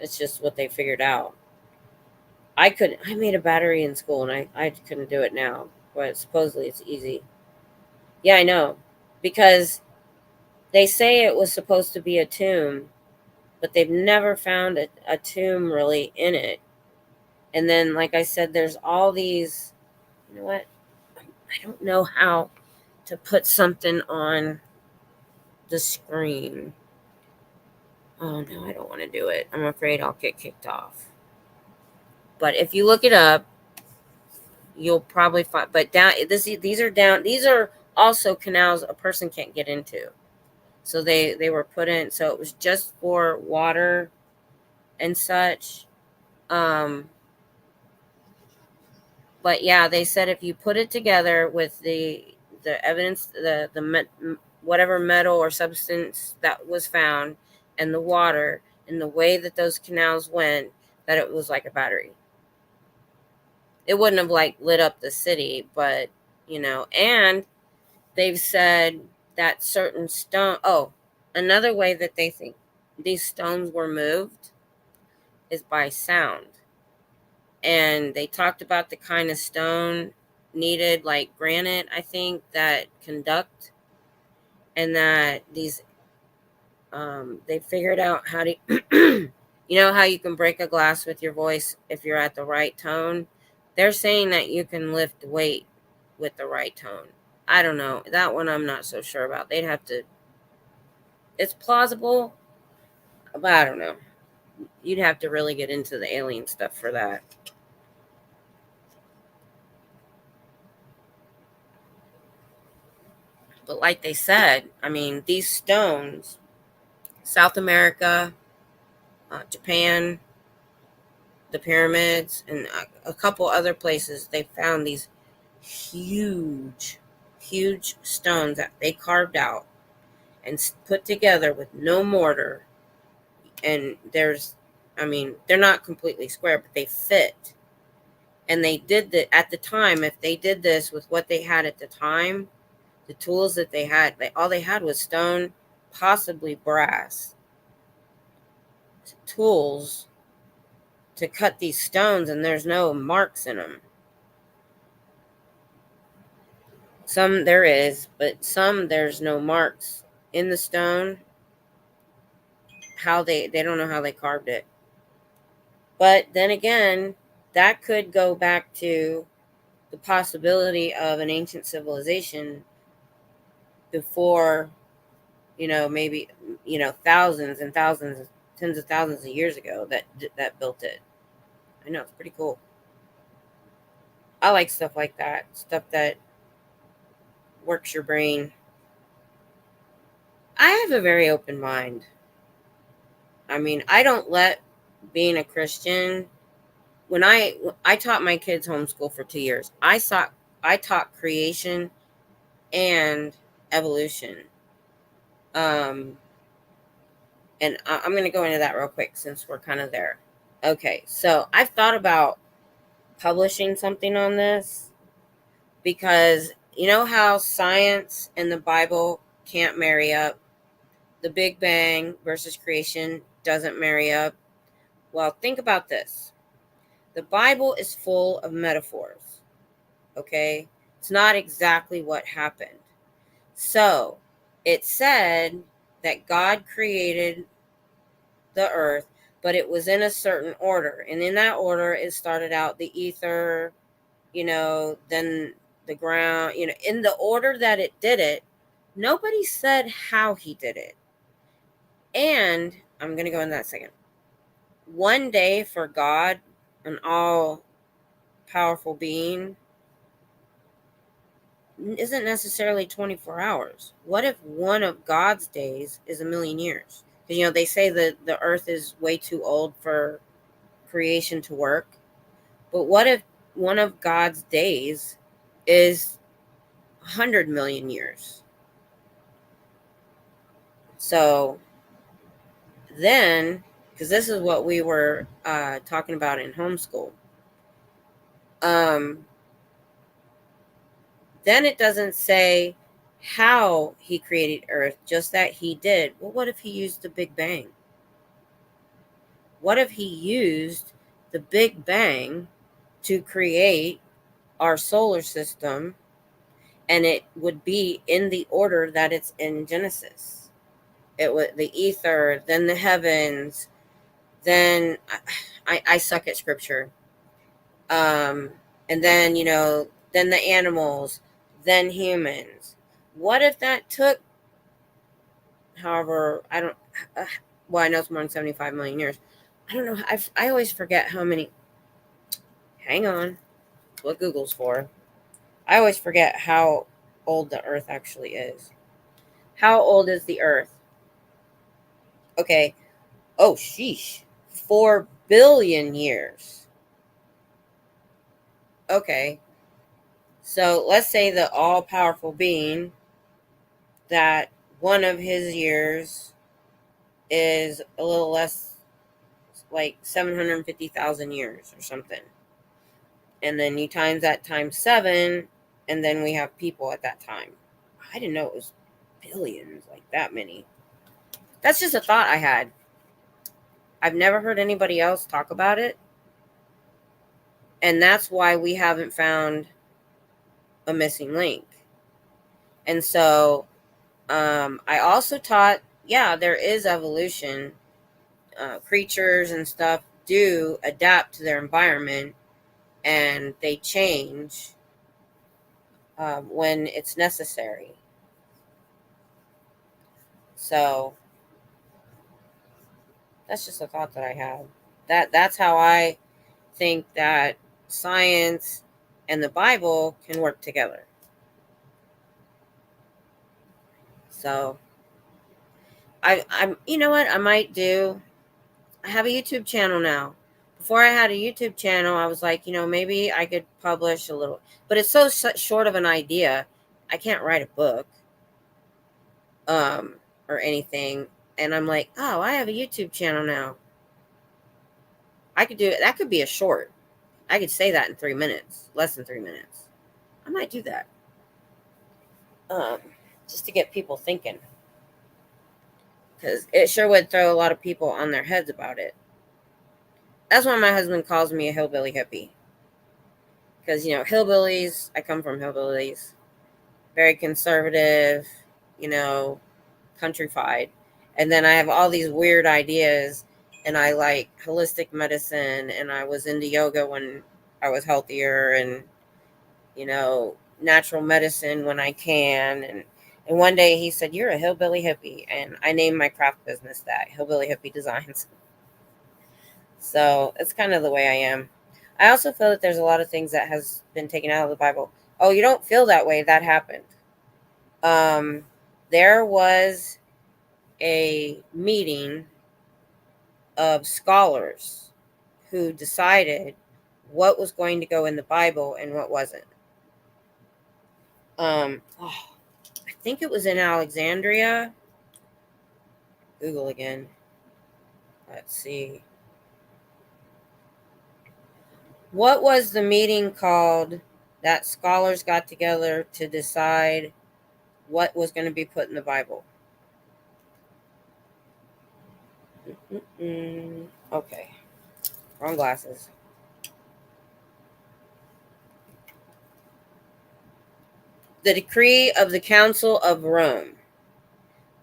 it's just what they figured out. I made a battery in school, and I couldn't do it now, but supposedly it's easy. Yeah, I know. Because they say it was supposed to be a tomb, but they've never found a tomb really in it. And then, like I said, there's all these, you know what? I don't know how to put something on the screen. Oh no, I don't want to do it. I'm afraid I'll get kicked off. But if you look it up, you'll probably find. But these are down. These are also canals a person can't get into. So they were put in. So it was just for water and such. Um, but yeah, they said if you put it together with the evidence, whatever metal or substance that was found, and the water, and the way that those canals went, that it was like a battery. It wouldn't have like lit up the city, but and they've said that certain stone. Oh, another way that they think these stones were moved is by sound. And they talked about the kind of stone needed, like granite, I think, that conduct, and that they figured out how to, how you can break a glass with your voice if you're at the right tone. They're saying that you can lift weight with the right tone. I don't know. That one I'm not so sure about. They'd have to, it's plausible, but I don't know. You'd have to really get into the alien stuff for that. But like they said, I mean, these stones, South America, Japan, the pyramids, and a couple other places, they found these huge, huge stones that they carved out and put together with no mortar. And I mean, they're not completely square, but they fit. And they did that at the time. If they did this with what they had at the time, the tools that they had, all they had was stone, possibly brass tools to cut these stones, and there's no marks in them. Some there is, but some there's no marks in the stone. How they don't know how they carved it. But then again, that could go back to the possibility of an ancient civilization before, maybe, thousands and thousands, tens of thousands of years ago that built it. I know, it's pretty cool. I like stuff like that, stuff that works your brain. I have a very open mind. I mean, I don't let being a Christian when I taught my kids homeschool for 2 years, I taught creation and evolution. And I'm going to go into that real quick since we're kind of there. Okay, so I've thought about publishing something on this because you know how science and the Bible can't marry up? The Big Bang versus creation doesn't marry up. Well, think about this. The Bible is full of metaphors, okay? It's not exactly what happened. So, it said that God created the earth, but it was in a certain order. And in that order, it started out the ether, then the ground, in the order that it did it. Nobody said how he did it. And I'm going to go in that second. One day for God, an all powerful being, isn't necessarily 24 hours. What if one of God's days is 1,000,000 years? Because, they say that the earth is way too old for creation to work. But what if one of God's days is 100 million years? So then, because this is what we were talking about in homeschool, then it doesn't say how he created Earth, just that he did. Well, what if he used the Big Bang? What if he used the Big Bang to create our solar system, and it would be in the order that it's in Genesis? It was the ether, then the heavens, then I suck at scripture. And then, then the animals, then humans. What if that took, however, I don't, well, I know it's more than 75 million years. I don't know. I always forget how many. Hang on. What Google's for. I always forget how old the Earth actually is. How old is the Earth? Okay. Oh, sheesh. 4 billion years. Okay. So let's say the all-powerful being, that one of his years is a little less, like 750,000 years or something. And then you times that times 7, and then we have people at that time. I didn't know it was billions, like that many. That's just a thought I had. I've never heard anybody else talk about it. And that's why we haven't found a missing link. And so I also taught, yeah, there is evolution. Creatures and stuff do adapt to their environment, and they change when it's necessary. So that's just a thought that I have. That's how I think that science and the Bible can work together. So I'm you know what I might do? I have a YouTube channel now. Before I had a YouTube channel, I was like, maybe I could publish a little, but it's so short of an idea. I can't write a book or anything. And I'm like, oh, I have a YouTube channel now. I could do it. That could be a short. I could say that in 3 minutes, less than 3 minutes. I might do that. Just to get people thinking. Because it sure would throw a lot of people on their heads about it. That's why my husband calls me a hillbilly hippie. Because, hillbillies, I come from hillbillies. Very conservative, countrified. And then I have all these weird ideas, and I like holistic medicine, and I was into yoga when I was healthier, and, natural medicine when I can. And one day he said, "You're a hillbilly hippie." And I named my craft business that, Hillbilly Hippie Designs. So it's kind of the way I am. I also feel that there's a lot of things that has been taken out of the Bible. Oh, you don't feel that way? That happened. There was a meeting of scholars who decided what was going to go in the Bible and what wasn't. I think it was in Alexandria. Google again. Let's see. What was the meeting called that scholars got together to decide what was going to be put in the Bible? Okay. Wrong glasses. The decree of the Council of Rome.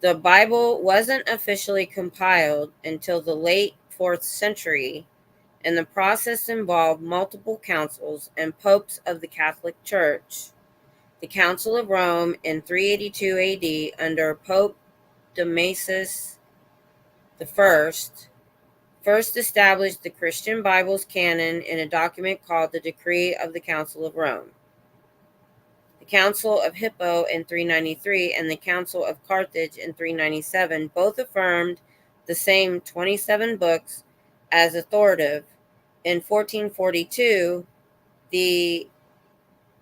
The Bible wasn't officially compiled until the late 4th century, and the process involved multiple councils and popes of the Catholic Church. The Council of Rome in 382 AD under Pope Damasus I first established the Christian Bible's canon in a document called the Decree of the Council of Rome. The Council of Hippo in 393 and the Council of Carthage in 397 both affirmed the same 27 books as authoritative. In 1442, the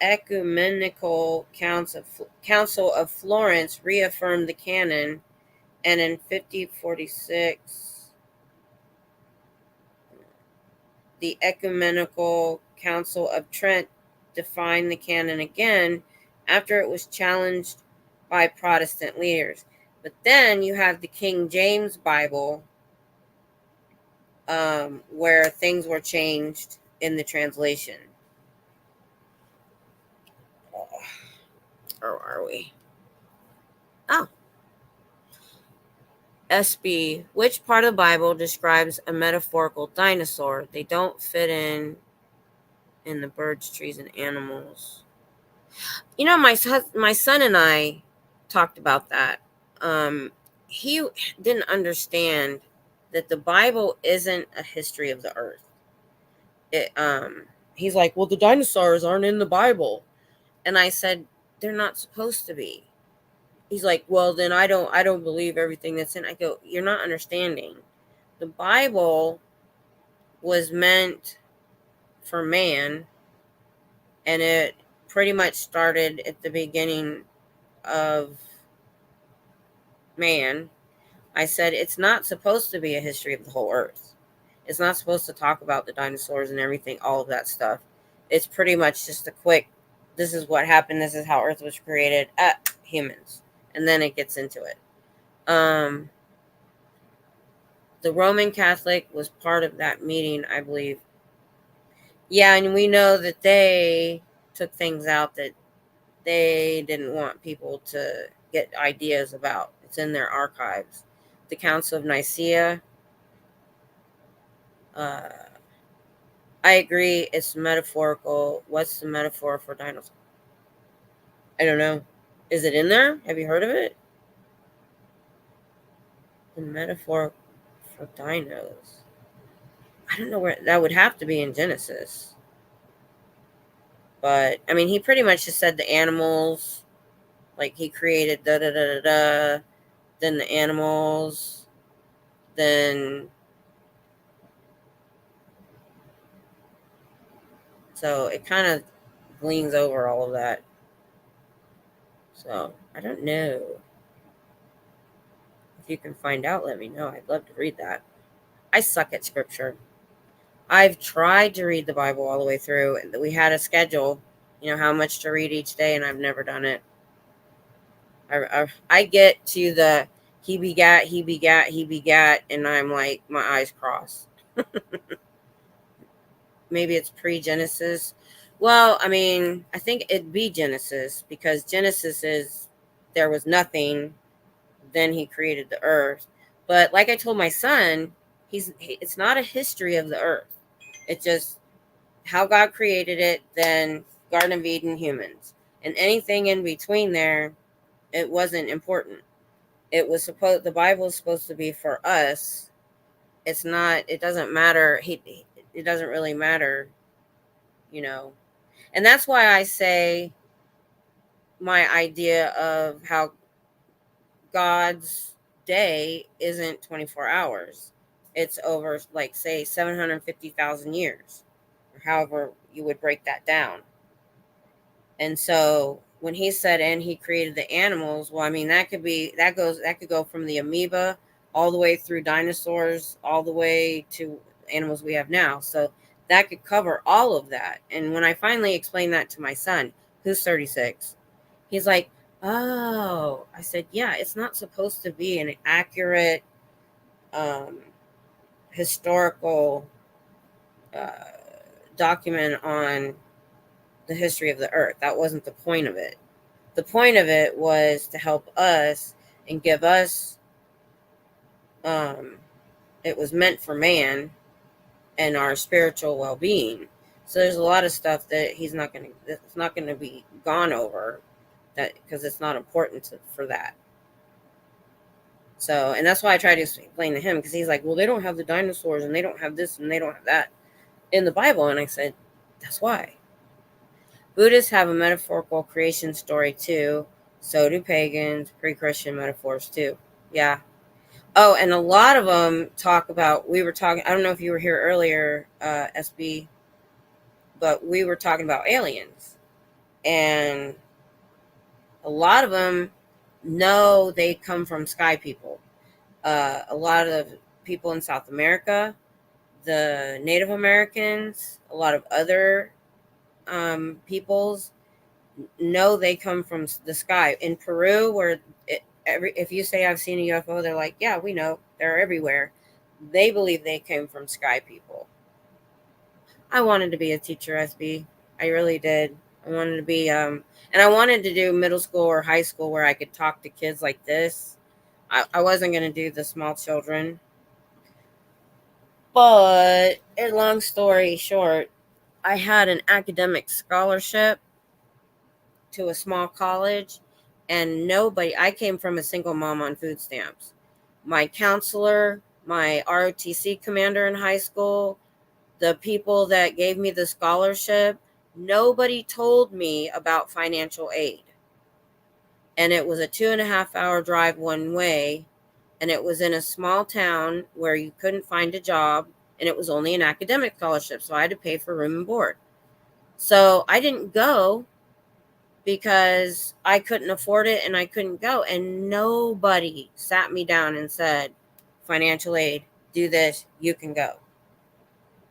Ecumenical Council of Florence reaffirmed the canon, and in 1546, the Ecumenical Council of Trent defined the canon again after it was challenged by Protestant leaders. But then you have the King James Bible, where things were changed in the translation. Where are we? Oh. SB, which part of the Bible describes a metaphorical dinosaur? They don't fit in the birds, trees, and animals. You know, my son and I talked about that. He didn't understand that the Bible isn't a history of the earth. He's like, well, the dinosaurs aren't in the Bible, and I said they're not supposed to be. He's like, well, then I don't believe everything that's in. I go, you're not understanding. The Bible was meant for man, and it pretty much started at the beginning of man. I said it's not supposed to be a history of the whole earth. It's not supposed to talk about the dinosaurs and everything, all of that stuff. It's pretty much just a quick, this is what happened, this is how earth was created, humans. And then it gets into it. The Roman Catholic was part of that meeting, I believe. Yeah, and we know that they took things out that they didn't want people to get ideas about. It's in their archives. The Council of Nicaea. I agree, it's metaphorical. What's the metaphor for dinosaurs? I don't know. Is it in there? Have you heard of it? The metaphor for dinos. I don't know where that would have to be in Genesis. But I mean, he pretty much just said the animals, like he created da da da da da, then the animals, then so it kind of gleans over all of that. So I don't know. If you can find out, let me know. I'd love to read that. I suck at scripture. I've tried to read the Bible all the way through, and we had a schedule, you know, how much to read each day, and I've never done it. I get to the he begat, and I'm like, my eyes cross. Maybe it's pre-Genesis. Well, I mean, I think it'd be Genesis, because Genesis is there was nothing, then he created the earth. But like I told my son, it's not a history of the earth. It's just how God created it, then Garden of Eden, humans. And anything in between there, it wasn't important. The Bible is supposed to be for us. It's not, it doesn't matter. It doesn't really matter, you know. And that's why I say my idea of how God's day isn't 24 hours. It's over, like, say, 750,000 years. however you would break that down. And so when he said, and he created the animals, well, I mean, that could go from the amoeba all the way through dinosaurs, all the way to animals we have now. So that could cover all of that. And when I finally explained that to my son, who's 36, he's like, oh, I said, yeah, it's not supposed to be an accurate historical uh, document on the history of the earth. That wasn't the point of it. The point of it was to help us and give us, it was meant for man and our spiritual well-being. So there's a lot of stuff that it's not going to be gone over, that because it's not important for that. So, and that's why I try to explain to him, because he's like, well, they don't have the dinosaurs and they don't have this and they don't have that in the Bible. And I said, that's why. Buddhists have a metaphorical creation story too. So do pagans, pre-Christian metaphors too. Yeah. Oh, and a lot of them talk about, I don't know if you were here earlier, SB, but we were talking about aliens. And a lot of them know they come from sky people. A lot of people in South America, the Native Americans, a lot of other peoples know they come from the sky. In Peru, where if you say I've seen a UFO, they're like, yeah, we know, they're everywhere. They believe they came from sky people. I wanted to be a teacher, SB. I really did. I wanted to be and I wanted to do middle school or high school where I could talk to kids like this. I wasn't going to do the small children. But long story short, I had an academic scholarship to a small college, and I came from a single mom on food stamps. My counselor, my ROTC commander in high school, the people that gave me the scholarship, nobody told me about financial aid. And it was a 2.5-hour drive one way, and it was in a small town where you couldn't find a job, and it was only an academic scholarship, so I had to pay for room and board. So I didn't go because I couldn't afford it and I couldn't go. And nobody sat me down and said, financial aid, do this, you can go.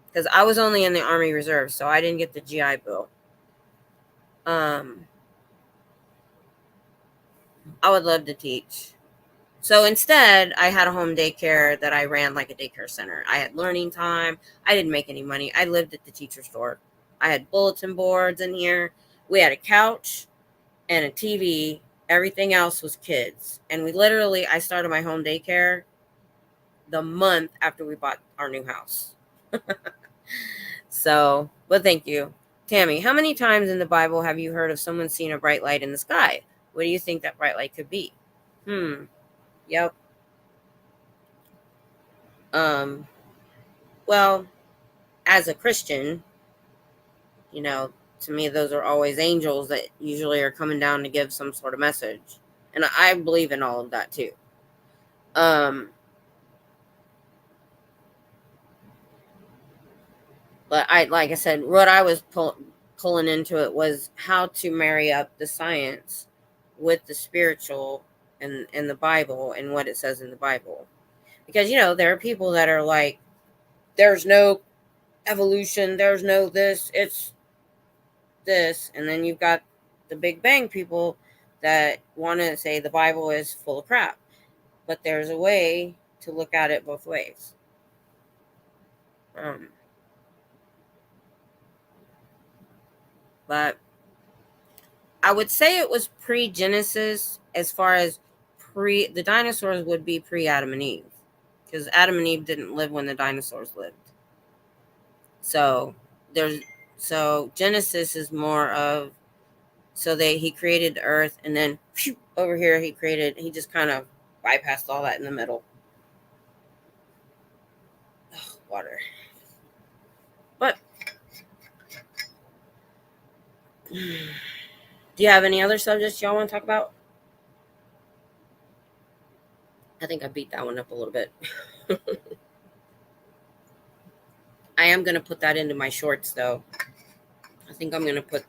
Because I was only in the Army Reserve, so I didn't get the GI Bill. I would love to teach. So instead, I had a home daycare that I ran like a daycare center. I had learning time. I didn't make any money. I lived at the teacher store. I had bulletin boards in here. We had a couch and a TV. Everything else was kids. And I started my home daycare the month after we bought our new house. So, but thank you. Tammy, how many times in the Bible have you heard of someone seeing a bright light in the sky? What do you think that bright light could be? Yep. Well, as a Christian, to me, those are always angels that usually are coming down to give some sort of message. And I believe in all of that too. But like I said, what I was pulling into it was how to marry up the science with the spiritual and the Bible and what it says in the Bible. Because, there are people that are like, there's no evolution, there's no this, it's this. And then you've got the Big Bang people that want to say the Bible is full of crap. But there's a way to look at it both ways. But I would say it was pre-Genesis, as far as the dinosaurs would be pre-Adam and Eve, because Adam and Eve didn't live when the dinosaurs lived. So Genesis is more of, he created the earth, and then over here he just kind of bypassed all that in the middle. Water. But do you have any other subjects y'all want to talk about? I think I beat that one up a little bit. I am going to put that into my shorts, though. I think I'm going to put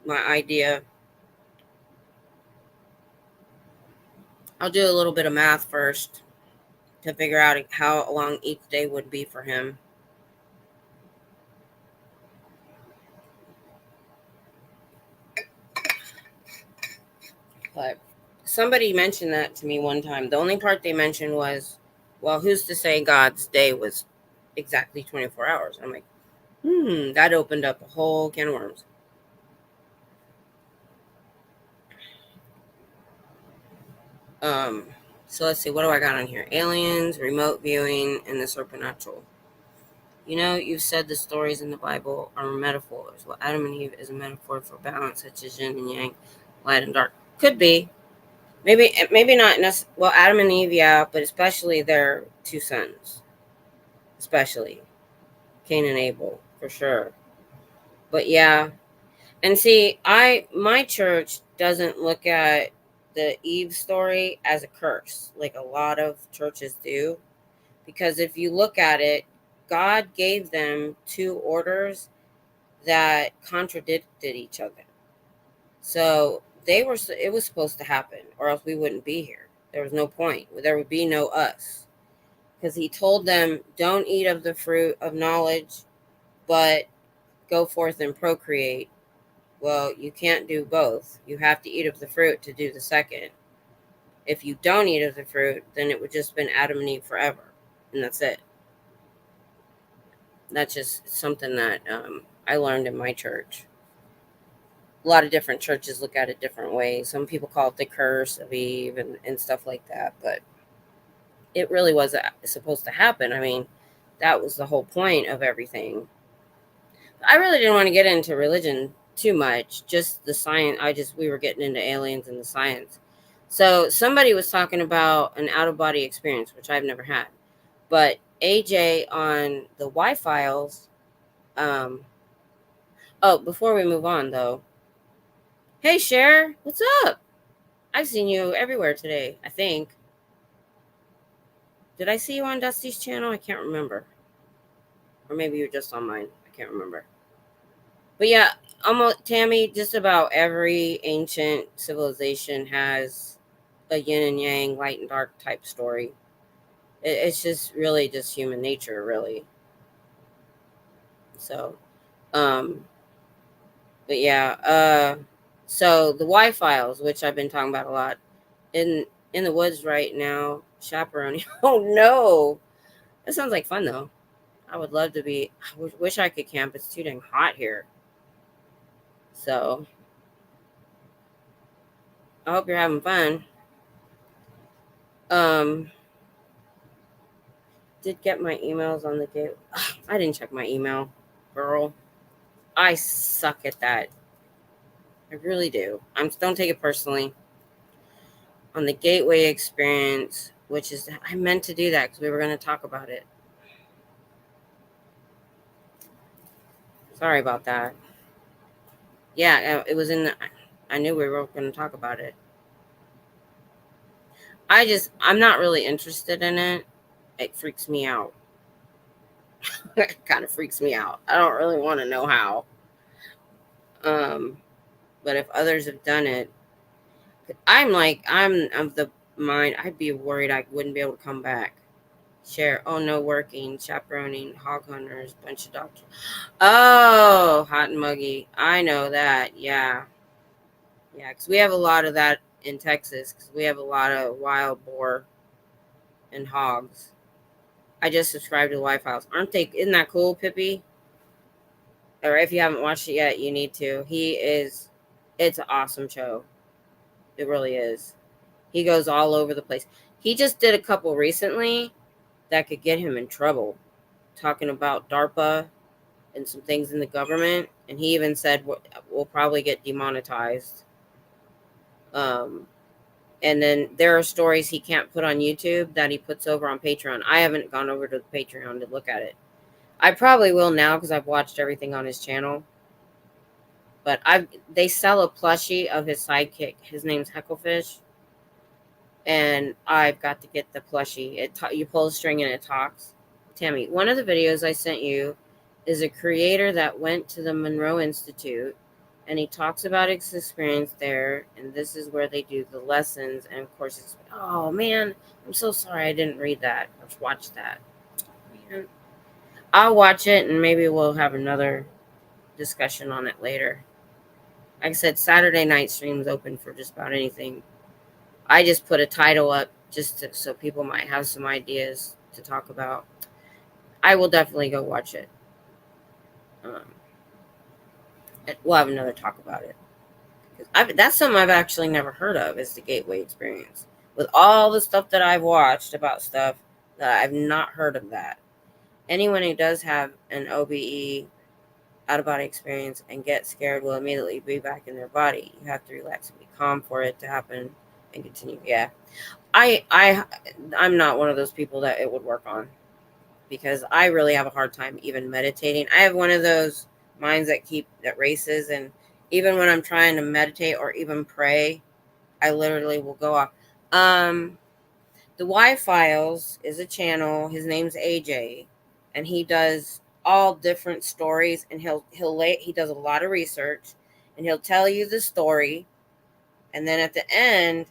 my idea. I'll do a little bit of math first to figure out how long each day would be for him. But somebody mentioned that to me one time. The only part they mentioned was, well, who's to say God's day was exactly 24 hours? I'm like, that opened up a whole can of worms. So let's see, what do I got on here? Aliens, remote viewing, and the supernatural. You know, you've said the stories in the Bible are metaphors. Well, Adam and Eve is a metaphor for balance, such as yin and yang, light and dark. Could be. Maybe not. Well, Adam and Eve, yeah, but especially their two sons. Especially Cain and Abel, for sure. But yeah. And see, my church doesn't look at the Eve story as a curse like a lot of churches do. Because if you look at it, God gave them two orders that contradicted each other. So it was supposed to happen, or else we wouldn't be here. There was no point. There would be no us. Because he told them, don't eat of the fruit of knowledge, but go forth and procreate. Well, you can't do both. You have to eat of the fruit to do the second. If you don't eat of the fruit, then it would just been Adam and Eve forever. And that's it. That's just something that I learned in my church. A lot of different churches look at it different ways. Some people call it the curse of Eve and stuff like that. But it really was supposed to happen. I mean, that was the whole point of everything. I really didn't want to get into religion too much. Just the science. We were getting into aliens and the science. So somebody was talking about an out-of-body experience, which I've never had. But AJ on the Y-Files. Before we move on, though. Hey, Cher, what's up? I've seen you everywhere today, I think. Did I see you on Dusty's channel? I can't remember. Or maybe you're just on mine. I can't remember. But yeah, almost, Tammy, just about every ancient civilization has a yin and yang, light and dark type story. It's just really just human nature, really. So, but yeah, so the Y-Files, which I've been talking about a lot, in the woods right now, chaperoning. Oh no, that sounds like fun though. I would love to be. I wish I could camp. It's too dang hot here. So I hope you're having fun. Did get my emails on the gate. I didn't check my email, girl. I suck at that. I really do. Don't take it personally. On the gateway experience, which is, I meant to do that because we were going to talk about it. Sorry about that. Yeah, it was I knew we were going to talk about it. I'm not really interested in it. It freaks me out. It kind of freaks me out. I don't really want to know how. But if others have done it, I'm of the mind, I'd be worried I wouldn't be able to come back. Share, oh no, working, chaperoning, hog hunters, bunch of doctors. Oh, hot and muggy. I know that. Yeah. Yeah, because we have a lot of that in Texas, because we have a lot of wild boar and hogs. I just subscribed to the Y-Files. Isn't that cool, Pippi? Or if you haven't watched it yet, you need to. It's an awesome show. It really is. He goes all over the place. He just did a couple recently that could get him in trouble, talking about DARPA and some things in the government. And he even said we'll probably get demonetized. And then there are stories he can't put on YouTube that he puts over on Patreon. I haven't gone over to the Patreon to look at it. I probably will now because I've watched everything on his channel. But they sell a plushie of his sidekick. His name's Hecklefish. And I've got to get the plushie. You pull the string and it talks. Tammy, one of the videos I sent you is a creator that went to the Monroe Institute, and he talks about his experience there. And this is where they do the lessons. And of course, it's, oh man, I'm so sorry I didn't read that or watch that. Man. I'll watch it and maybe we'll have another discussion on it later. Like I said, Saturday night streams open for just about anything. I just put a title up so people might have some ideas to talk about. I will definitely go watch it. We'll have another talk about it. That's something I've actually never heard of, is the gateway experience. With all the stuff that I've watched about stuff, that I've not heard of that. Anyone who does have an OBE, out of body experience, and get scared will immediately be back in their body. You have to relax and be calm for it to happen and continue. Yeah. I'm not one of those people that it would work on, because I really have a hard time even meditating. I have one of those minds that races, and even when I'm trying to meditate or even pray, I literally will go off. The Y Files is a channel. His name's AJ, and he does all different stories, and he does a lot of research, and he'll tell you the story, and then at the end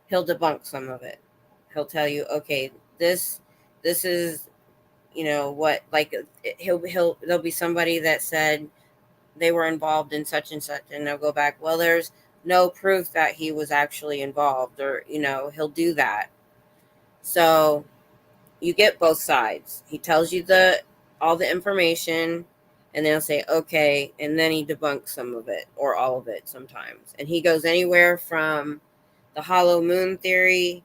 he'll debunk some of it. He'll tell you, okay, this is, what, like, there'll be somebody that said they were involved in such and such, and they'll go back, well, there's no proof that he was actually involved, or he'll do that. So you get both sides. He tells you all the information, and then he'll say, okay, and then he debunks some of it or all of it sometimes. And he goes anywhere from the hollow moon theory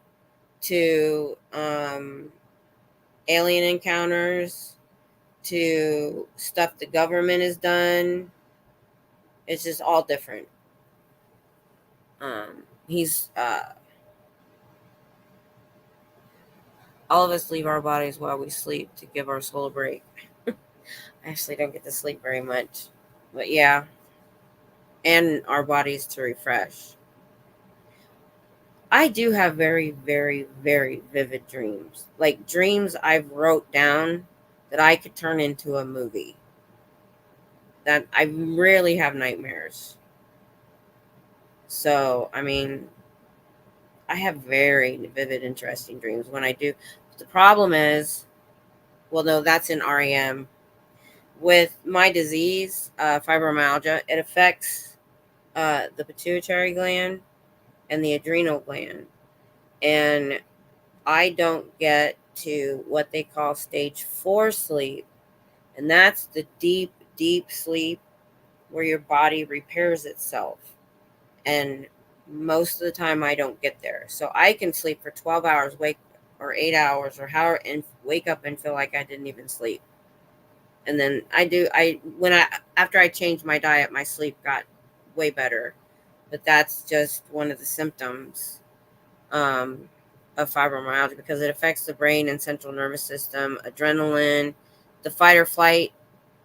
to alien encounters to stuff the government has done. It's just all different. He's all of us leave our bodies while we sleep to give our soul a break. I actually don't get to sleep very much, but yeah, and our bodies to refresh. I do have very, very, very vivid dreams, like dreams I've wrote down that I could turn into a movie. That I rarely have nightmares. So, I mean, I have very vivid, interesting dreams when I do. The problem is, well, no, that's in REM. With my disease, fibromyalgia, it affects the pituitary gland and the adrenal gland. And I don't get to what they call stage 4 sleep. And that's the deep, deep sleep where your body repairs itself. And most of the time I don't get there. So I can sleep for 12 hours, or 8 hours or however, and wake up and feel like I didn't even sleep. And then after I changed my diet, my sleep got way better. But that's just one of the symptoms of fibromyalgia, because it affects the brain and central nervous system, adrenaline. The fight or flight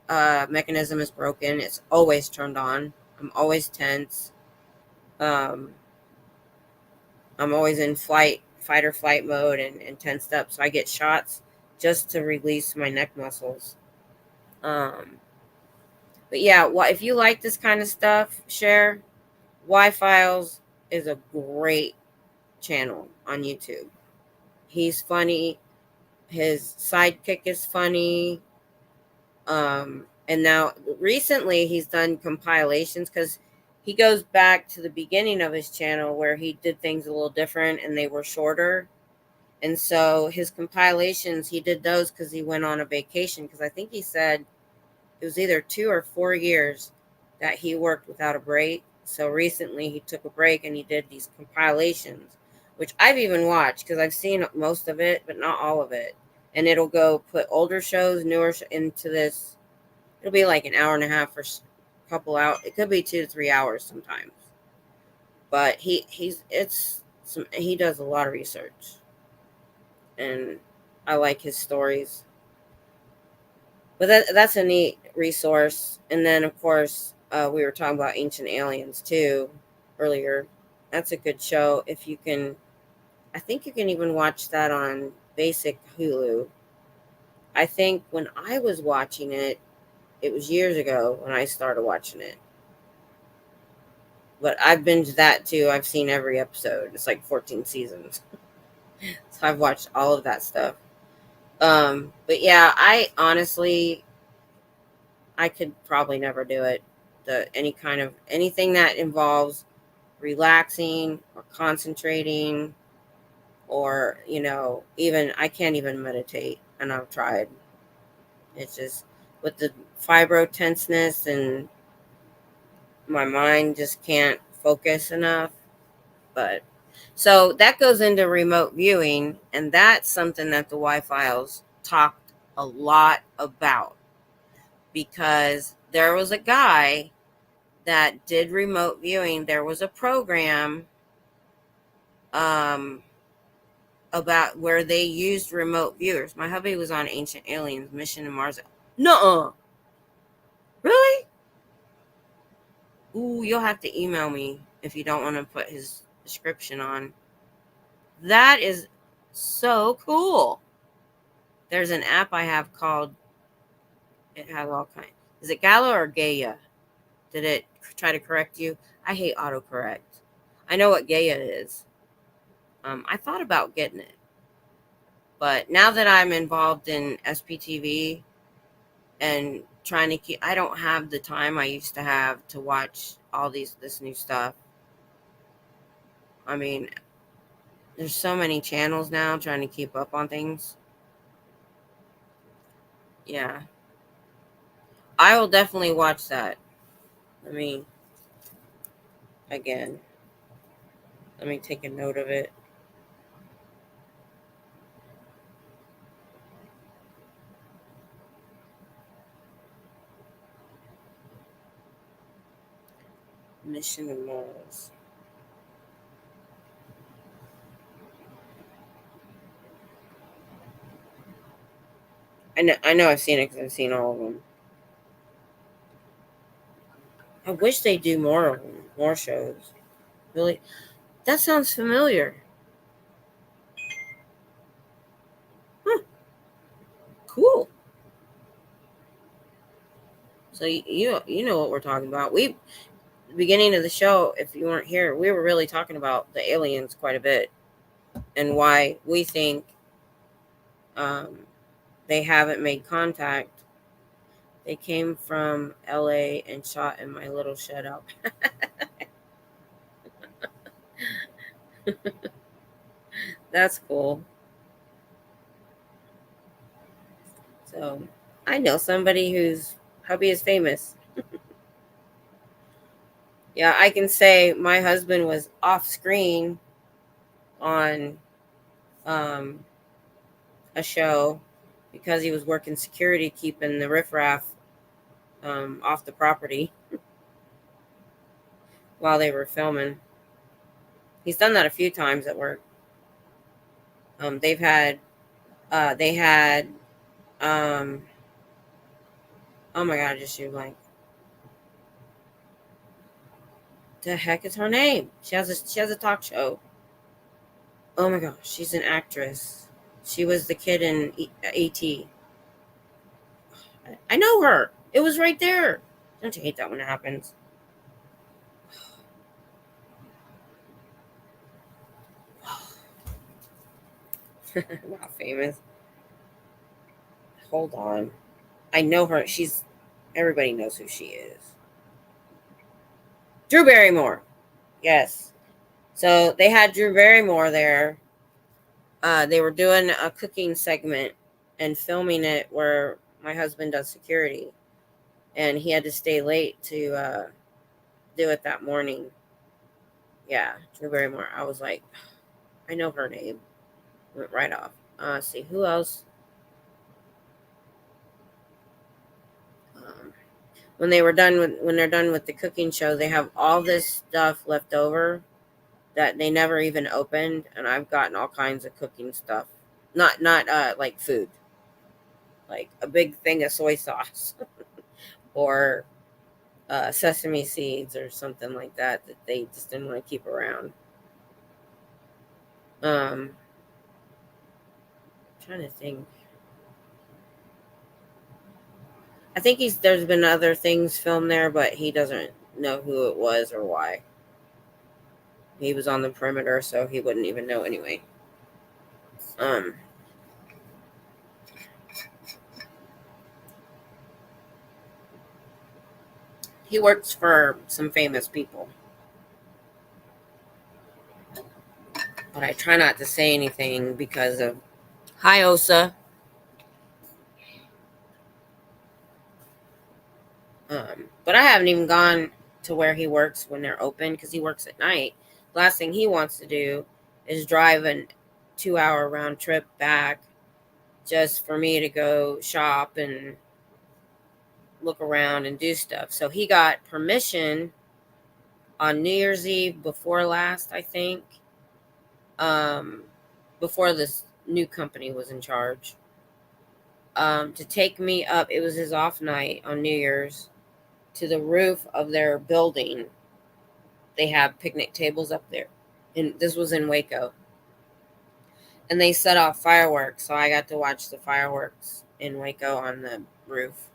mechanism is broken. It's always turned on. I'm always tense. I'm always in fight or flight mode, and tensed up. So I get shots just to release my neck muscles. But yeah, if you like this kind of stuff, share. Y Files is a great channel on YouTube. He's funny. His sidekick is funny. And now recently he's done compilations, because he goes back to the beginning of his channel where he did things a little different and they were shorter. And so his compilations, he did those because he went on a vacation, because I think he said it was either 2 or 4 years that he worked without a break. So recently he took a break and he did these compilations, which I've even watched because I've seen most of it, but not all of it. And it'll go put older shows, newer into this. It'll be like an hour and a half for a couple out. It could be 2 to 3 hours sometimes. But he does a lot of research, and I like his stories. But that's a neat resource. And then, of course, we were talking about Ancient Aliens, too, earlier. That's a good show. If you can, I think you can even watch that on basic Hulu. I think when I was watching it, It was years ago when I started watching it. But I've binged that too. I've seen every episode. It's like 14 seasons. So I've watched all of that stuff. But yeah, I honestly, I could probably never do it. Anything that involves relaxing or concentrating, or even I can't even meditate, and I've tried. It's just with the fibro tenseness, and my mind just can't focus enough. But so that goes into remote viewing, and that's something that the Y-Files talked a lot about, because there was a guy that did remote viewing. There was a program um, about where they used remote viewers. My hubby was on Ancient Aliens Mission to Mars. Nuh-uh. Really? Ooh, you'll have to email me if you don't want to put his description on. That is so cool. There's an app I have called, it has all kinds. Is it Gala or Gaia? Did it try to correct you? I hate autocorrect. I know what Gaia is. I thought about getting it. But now that I'm involved in SPTV and trying to keep, I don't have the time I used to have to watch this new stuff. I mean, there's so many channels now trying to keep up on things. Yeah. I will definitely watch that. Again, let me take a note of it. Mission to Mars. I know I've seen it because I've seen all of them. I wish they do more of them, more shows. Really, that sounds familiar. Huh, cool. So you know what we're talking about. The beginning of the show, if you weren't here, we were really talking about the aliens quite a bit, and why we think um, they haven't made contact. They came from LA and shot in my little shed out. That's cool. So I know somebody whose hubby is famous. Yeah, I can say my husband was off screen on um, a show because he was working security, keeping the riffraff off the property while they were filming. He's done that a few times at work. They had, um, oh my God, I just drew blank. The heck is her name? She has a talk show. Oh my gosh, she's an actress. She was the kid in AT. I know her. It was right there. Don't you hate that when it happens? Not famous. Hold on. I know her. Everybody knows who she is. Drew Barrymore. Yes. So they had Drew Barrymore there. They were doing a cooking segment and filming it where my husband does security, and he had to stay late to do it that morning. Yeah, Drew Barrymore. I was like, I know her name. Went right off. Let's see who else. Um, when they're done with the cooking show, they have all this stuff left over that they never even opened, and I've gotten all kinds of cooking stuff. Not like food, like a big thing of soy sauce or sesame seeds or something like that they just didn't want to keep around. I'm trying to think. I think there's been other things filmed there, but he doesn't know who it was or why. He was on the perimeter, so he wouldn't even know anyway. He works for some famous people, but I try not to say anything because of hi Osa. But I haven't even gone to where he works when they're open because he works at night. Last thing he wants to do is drive a 2-hour round trip back just for me to go shop and look around and do stuff. So he got permission on New Year's Eve before last, I think, before this new company was in charge, to take me up. It was his off night on New Year's, to the roof of their building. They have picnic tables up there. And this was in Waco. And they set off fireworks. So I got to watch the fireworks in Waco on the roof.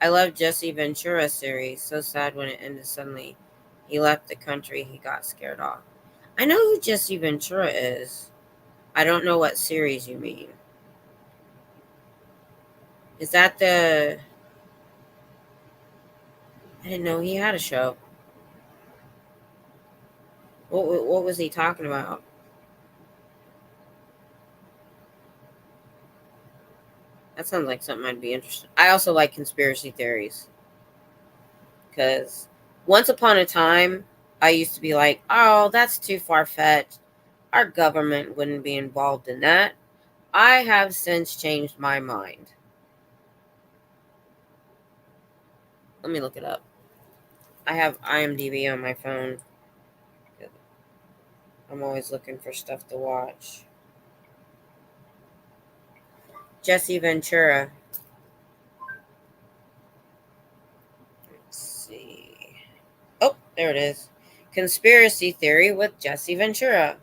I love Jesse Ventura's series. So sad when it ended suddenly. He left the country. He got scared off. I know who Jesse Ventura is. I don't know what series you mean. Is that the... I didn't know he had a show. What was he talking about? That sounds like something I'd be interested in. I also like conspiracy theories. Because once upon a time, I used to be like, oh, that's too far-fetched. Our government wouldn't be involved in that. I have since changed my mind. Let me look it up. I have IMDb on my phone. I'm always looking for stuff to watch. Jesse Ventura. Let's see. Oh, there it is. Conspiracy Theory with Jesse Ventura.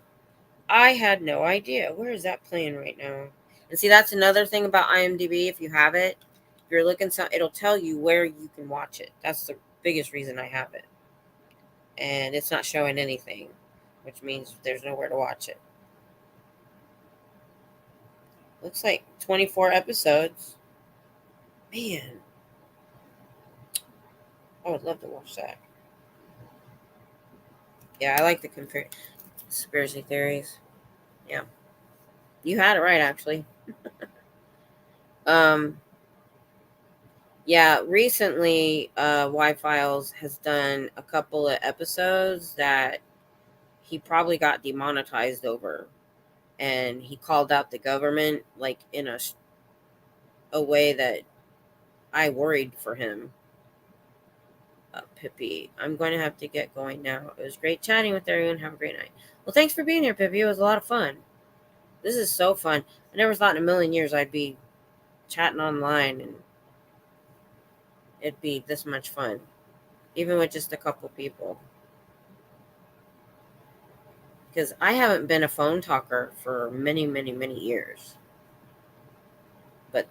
I had no idea. Where is that playing right now? And see, that's another thing about IMDb. If you have it, if you're looking, it'll tell you where you can watch it. That's the biggest reason I have it. And it's not showing anything, which means there's nowhere to watch it. Looks like 24 episodes. Man, I would love to watch that. Yeah, I like the conspiracy theories. Yeah. You had it right, actually. Yeah, recently, Y-Files has done a couple of episodes that he probably got demonetized over. And he called out the government, like, in a way that I worried for him. Pippi, I'm going to have to get going now. It was great chatting with everyone. Have a great night. Well, thanks for being here, Pippi. It was a lot of fun. This is so fun. I never thought in a million years I'd be chatting online and it'd be this much fun, even with just a couple people. Because I haven't been a phone talker for many, many, many years. But,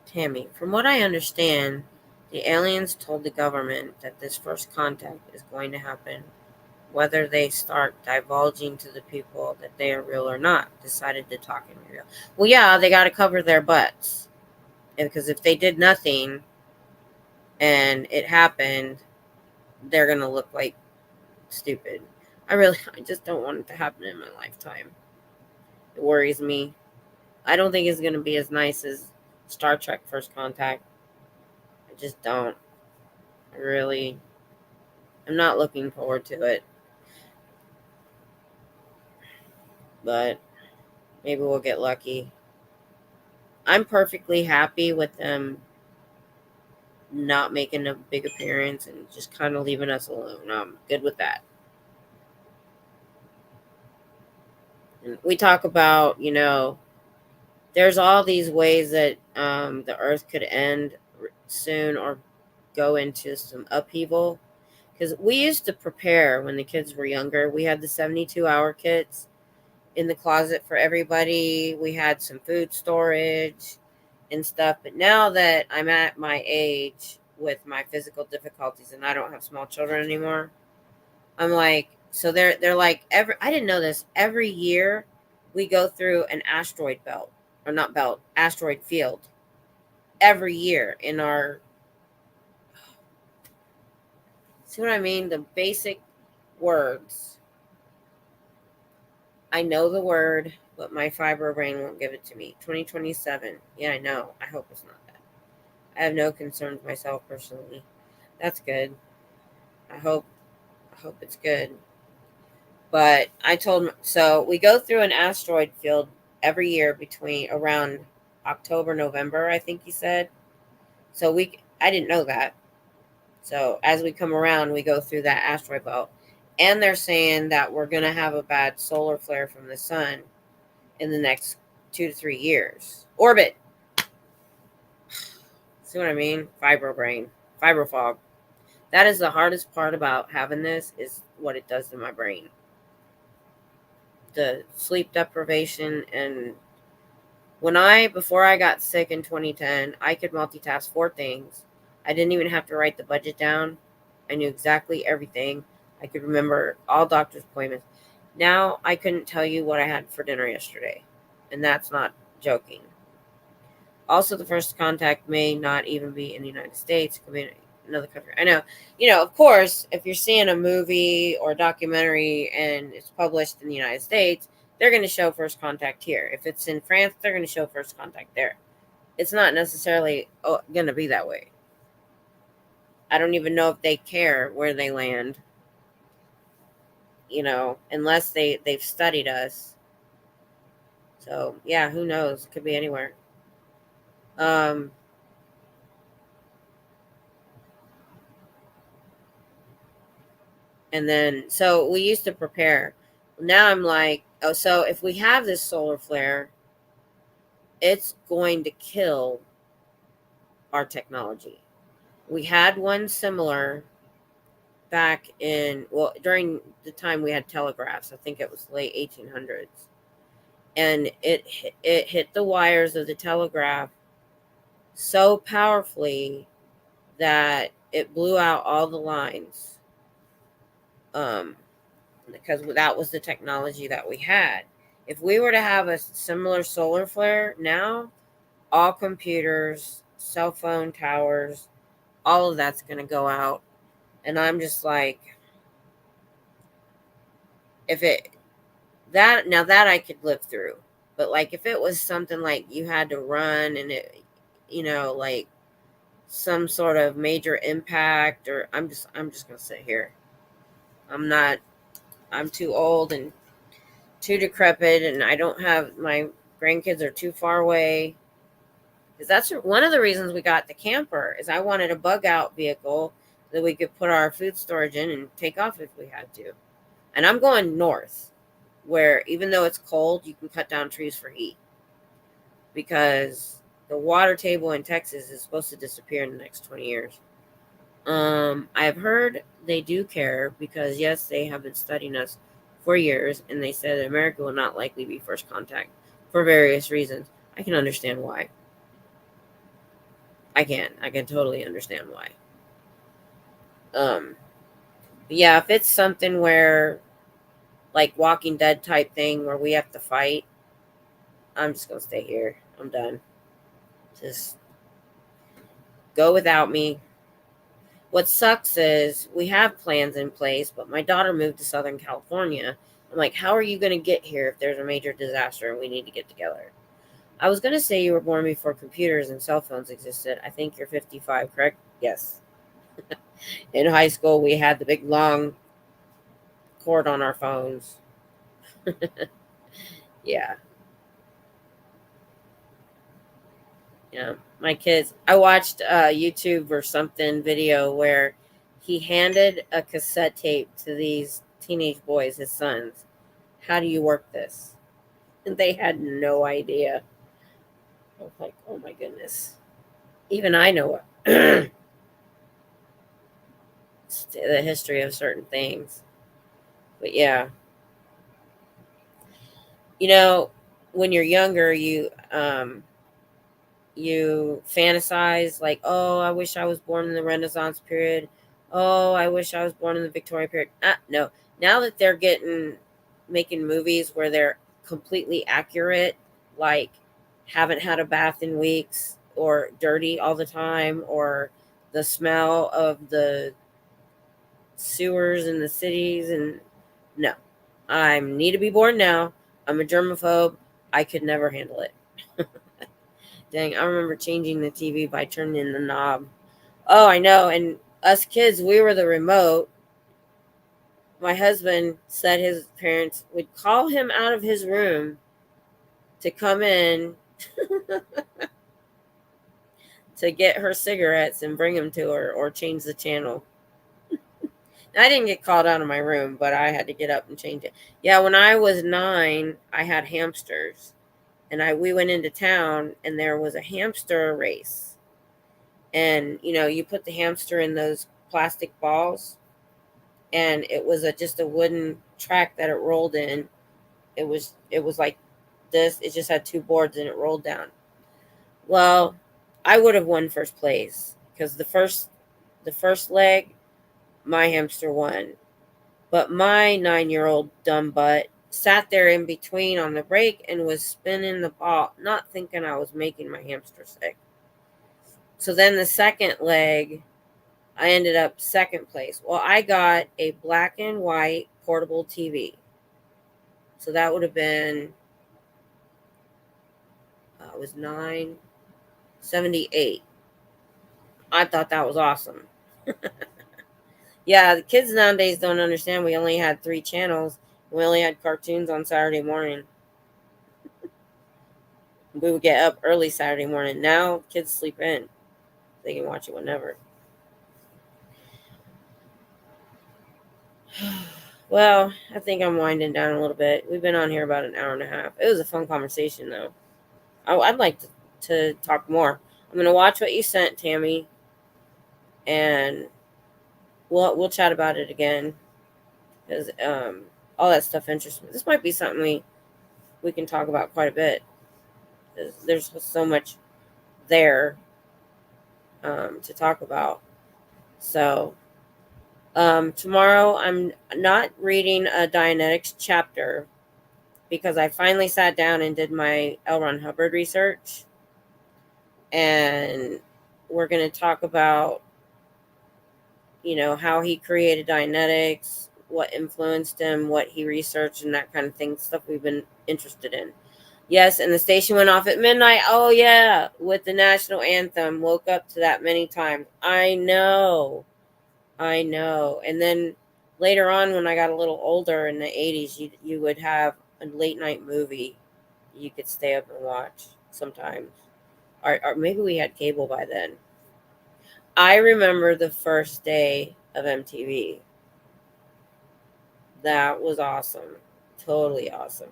Tammy, from what I understand, the aliens told the government that this first contact is going to happen, whether they start divulging to the people that they are real or not, decided to talk in real. Well, yeah, they got to cover their butts. Because if they did nothing and it happened, they're going to look like stupid. I just don't want it to happen in my lifetime. It worries me. I don't think it's going to be as nice as Star Trek First Contact. I just don't. I'm not looking forward to it. But maybe we'll get lucky. I'm perfectly happy with them not making a big appearance and just kind of leaving us alone. I'm good with that. And we talk about, there's all these ways that the earth could end soon or go into some upheaval. Because we used to prepare when the kids were younger. We had the 72-hour kits. in the closet for everybody. We had some food storage and stuff. But now that I'm at my age with my physical difficulties and I don't have small children anymore, I'm like, so they're like I didn't know this. Every year we go through an asteroid belt, or not belt, asteroid field. Every year in our, see what I mean? The basic words. I know the word, but my fiber brain won't give it to me. 2027. Yeah, I know. I hope it's not that. I have no concerns myself personally. That's good. I hope it's good. But I told him, so we go through an asteroid field every year between around October, November, I think he said. So I didn't know that. So as we come around, we go through that asteroid belt. And they're saying that we're going to have a bad solar flare from the sun in the next 2 to 3 years. Orbit. See what I mean? Fibro brain. Fibro fog. That is the hardest part about having this, is what it does to my brain. The sleep deprivation. And before I got sick in 2010, I could multitask 4 things. I didn't even have to write the budget down. I knew exactly everything. I could remember all doctor's appointments. Now I couldn't tell you what I had for dinner yesterday. And that's not joking. Also, the first contact may not even be in the United States. It could be in another country. I know. Of course, if you're seeing a movie or a documentary and it's published in the United States, they're going to show first contact here. If it's in France, they're going to show first contact there. It's not necessarily going to be that way. I don't even know if they care where they land, unless they've studied us. So, yeah, who knows? It could be anywhere. And then, so we used to prepare. Now I'm like, so if we have this solar flare, it's going to kill our technology. We had one similar back during the time we had telegraphs. I think it was late 1800s. And it hit the wires of the telegraph so powerfully that it blew out all the lines. Because that was the technology that we had. If we were to have a similar solar flare now, all computers, cell phone towers, all of that's going to go out. And I'm just like, that I could live through. But like, if it was something like you had to run and it, like some sort of major impact, or I'm just going to sit here. I'm too old and too decrepit, and I don't have, my grandkids are too far away. Because that's one of the reasons we got the camper, is I wanted a bug out vehicle that we could put our food storage in and take off if we had to. And I'm going north, where even though it's cold, you can cut down trees for heat. Because the water table in Texas is supposed to disappear in the next 20 years. I've heard they do care, because yes, they have been studying us for years, and they said America will not likely be first contact for various reasons. I can understand why. I can totally understand why. But yeah, if it's something where, like Walking Dead type thing, where we have to fight, I'm just gonna stay here. I'm done. Just go without me. What sucks is we have plans in place, but my daughter moved to Southern California. I'm like, how are you going to get here if there's a major disaster and we need to get together? I was going to say you were born before computers and cell phones existed. I think you're 55, correct? Yes. In high school, we had the big long cord on our phones. Yeah. Yeah. My kids, I watched a YouTube or something video where he handed a cassette tape to these teenage boys, his sons. How do you work this? And they had no idea. I was like, oh my goodness. Even I know the history of certain things. But yeah. You know, when you're younger, you fantasize like, oh, I wish I was born in the Renaissance period. Oh, I wish I was born in the Victorian period. No. Now that they're making movies where they're completely accurate, like haven't had a bath in weeks, or dirty all the time, or the smell of the sewers in the cities, and no. I need to be born now. I'm a germaphobe. I could never handle it. Dang, I remember changing the TV by turning in the knob. Oh, I know. And us kids, we were the remote. My husband said his parents would call him out of his room to come in to get her cigarettes and bring them to her, or change the channel. I didn't get called out of my room, but I had to get up and change it. Yeah, when I was 9, I had hamsters. And we went into town, and there was a hamster race. And you put the hamster in those plastic balls, and it was just a wooden track that it rolled in. It was like this. It just had 2 boards, and it rolled down. Well, I would have won first place, because the first leg, my hamster won. But my 9-year-old dumb butt sat there in between on the break and was spinning the ball, not thinking I was making my hamster sick. So then the second leg, I ended up second place. Well, I got a black and white portable TV. So that would have been, I was 9, 78. I thought that was awesome. Yeah, the kids nowadays don't understand. We only had 3 channels. We only had cartoons on Saturday morning. We would get up early Saturday morning. Now kids sleep in. They can watch it whenever. Well, I think I'm winding down a little bit. We've been on here about an hour and a half. It was a fun conversation, though. I'd like to talk more. I'm going to watch what you sent, Tammy, and we'll chat about it again, because all that stuff interests me. This might be something we can talk about quite a bit. There's so much there to talk about. So tomorrow I'm not reading a Dianetics chapter, because I finally sat down and did my L. Ron Hubbard research, and we're going to talk about how he created Dianetics, what influenced him, what he researched, and that kind of thing, stuff we've been interested in. Yes, and the station went off at midnight. Oh, yeah, with the national anthem. Woke up to that many times. I know. And then later on, when I got a little older in the 80s, you would have a late night movie you could stay up and watch sometimes. Or maybe we had cable by then. I remember the first day of MTV. That was awesome. Totally awesome.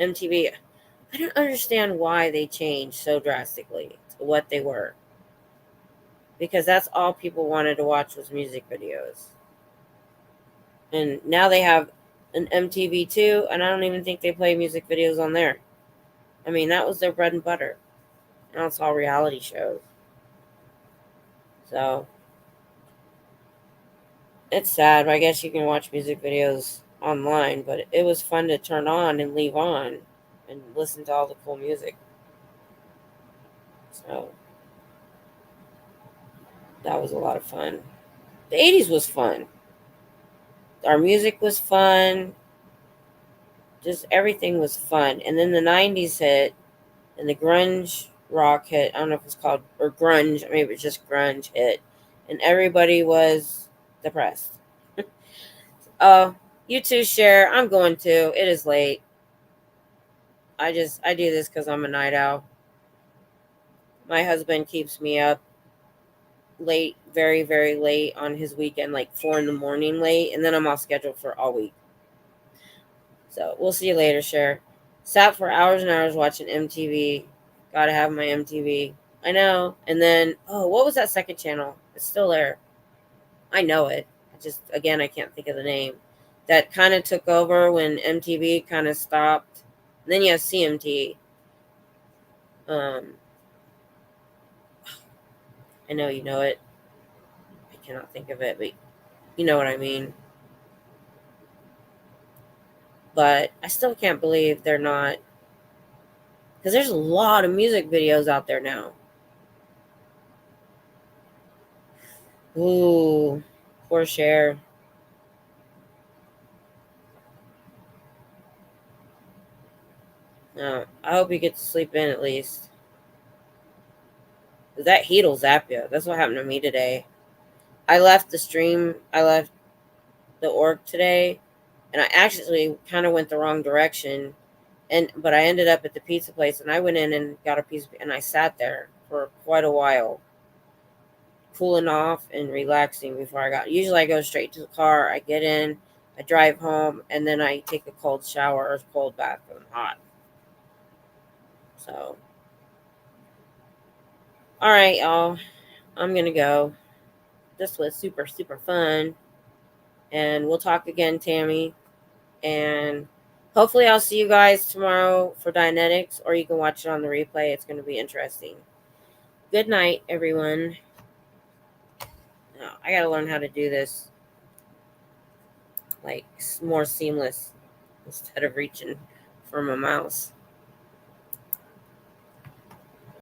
MTV, I don't understand why they changed so drastically to what they were. Because that's all people wanted to watch was music videos. And now they have an MTV2, and I don't even think they play music videos on there. I mean, that was their bread and butter. Now it's all reality shows. So it's sad. I guess you can watch music videos online, but it was fun to turn on and leave on and listen to all the cool music. So that was a lot of fun. The 80s was fun. Our music was fun. Just everything was fun. And then the 90s hit, and the grunge rock hit. I don't know if it's called, or grunge, maybe it's just grunge hit. And everybody was depressed. Oh, you too, share. I'm going to. It is late. I do this because I'm a night owl. My husband keeps me up late, very, very late on his weekend, like 4 a.m. late, and then I'm off schedule for all week. So we'll see you later, Cher. Sat for hours and hours watching MTV. Gotta have my MTV. I know. And then, what was that second channel? It's still there. I know it. I can't think of the name. that kind of took over when MTV kind of stopped. And then you have CMT. I know you know it. I cannot think of it, but you know what I mean. But I still can't believe they're not, because there's a lot of music videos out there now. Ooh, poor Cher. No, I hope you get to sleep in at least. That heat will zap you. That's what happened to me today. I left the stream. I left the org today, and I actually kind of went the wrong direction. But I ended up at the pizza place, and I went in and got a pizza, and I sat there for quite a while, cooling off and relaxing before I got. Usually, I go straight to the car. I get in, I drive home, and then I take a cold shower or cold bath when I'm hot. So, all right, y'all. I'm gonna go. This was super, super fun. And we'll talk again, Tammy. And hopefully I'll see you guys tomorrow for Dianetics, or you can watch it on the replay. It's going to be interesting. Good night, everyone. Oh, I got to learn how to do this like more seamless instead of reaching for my mouse.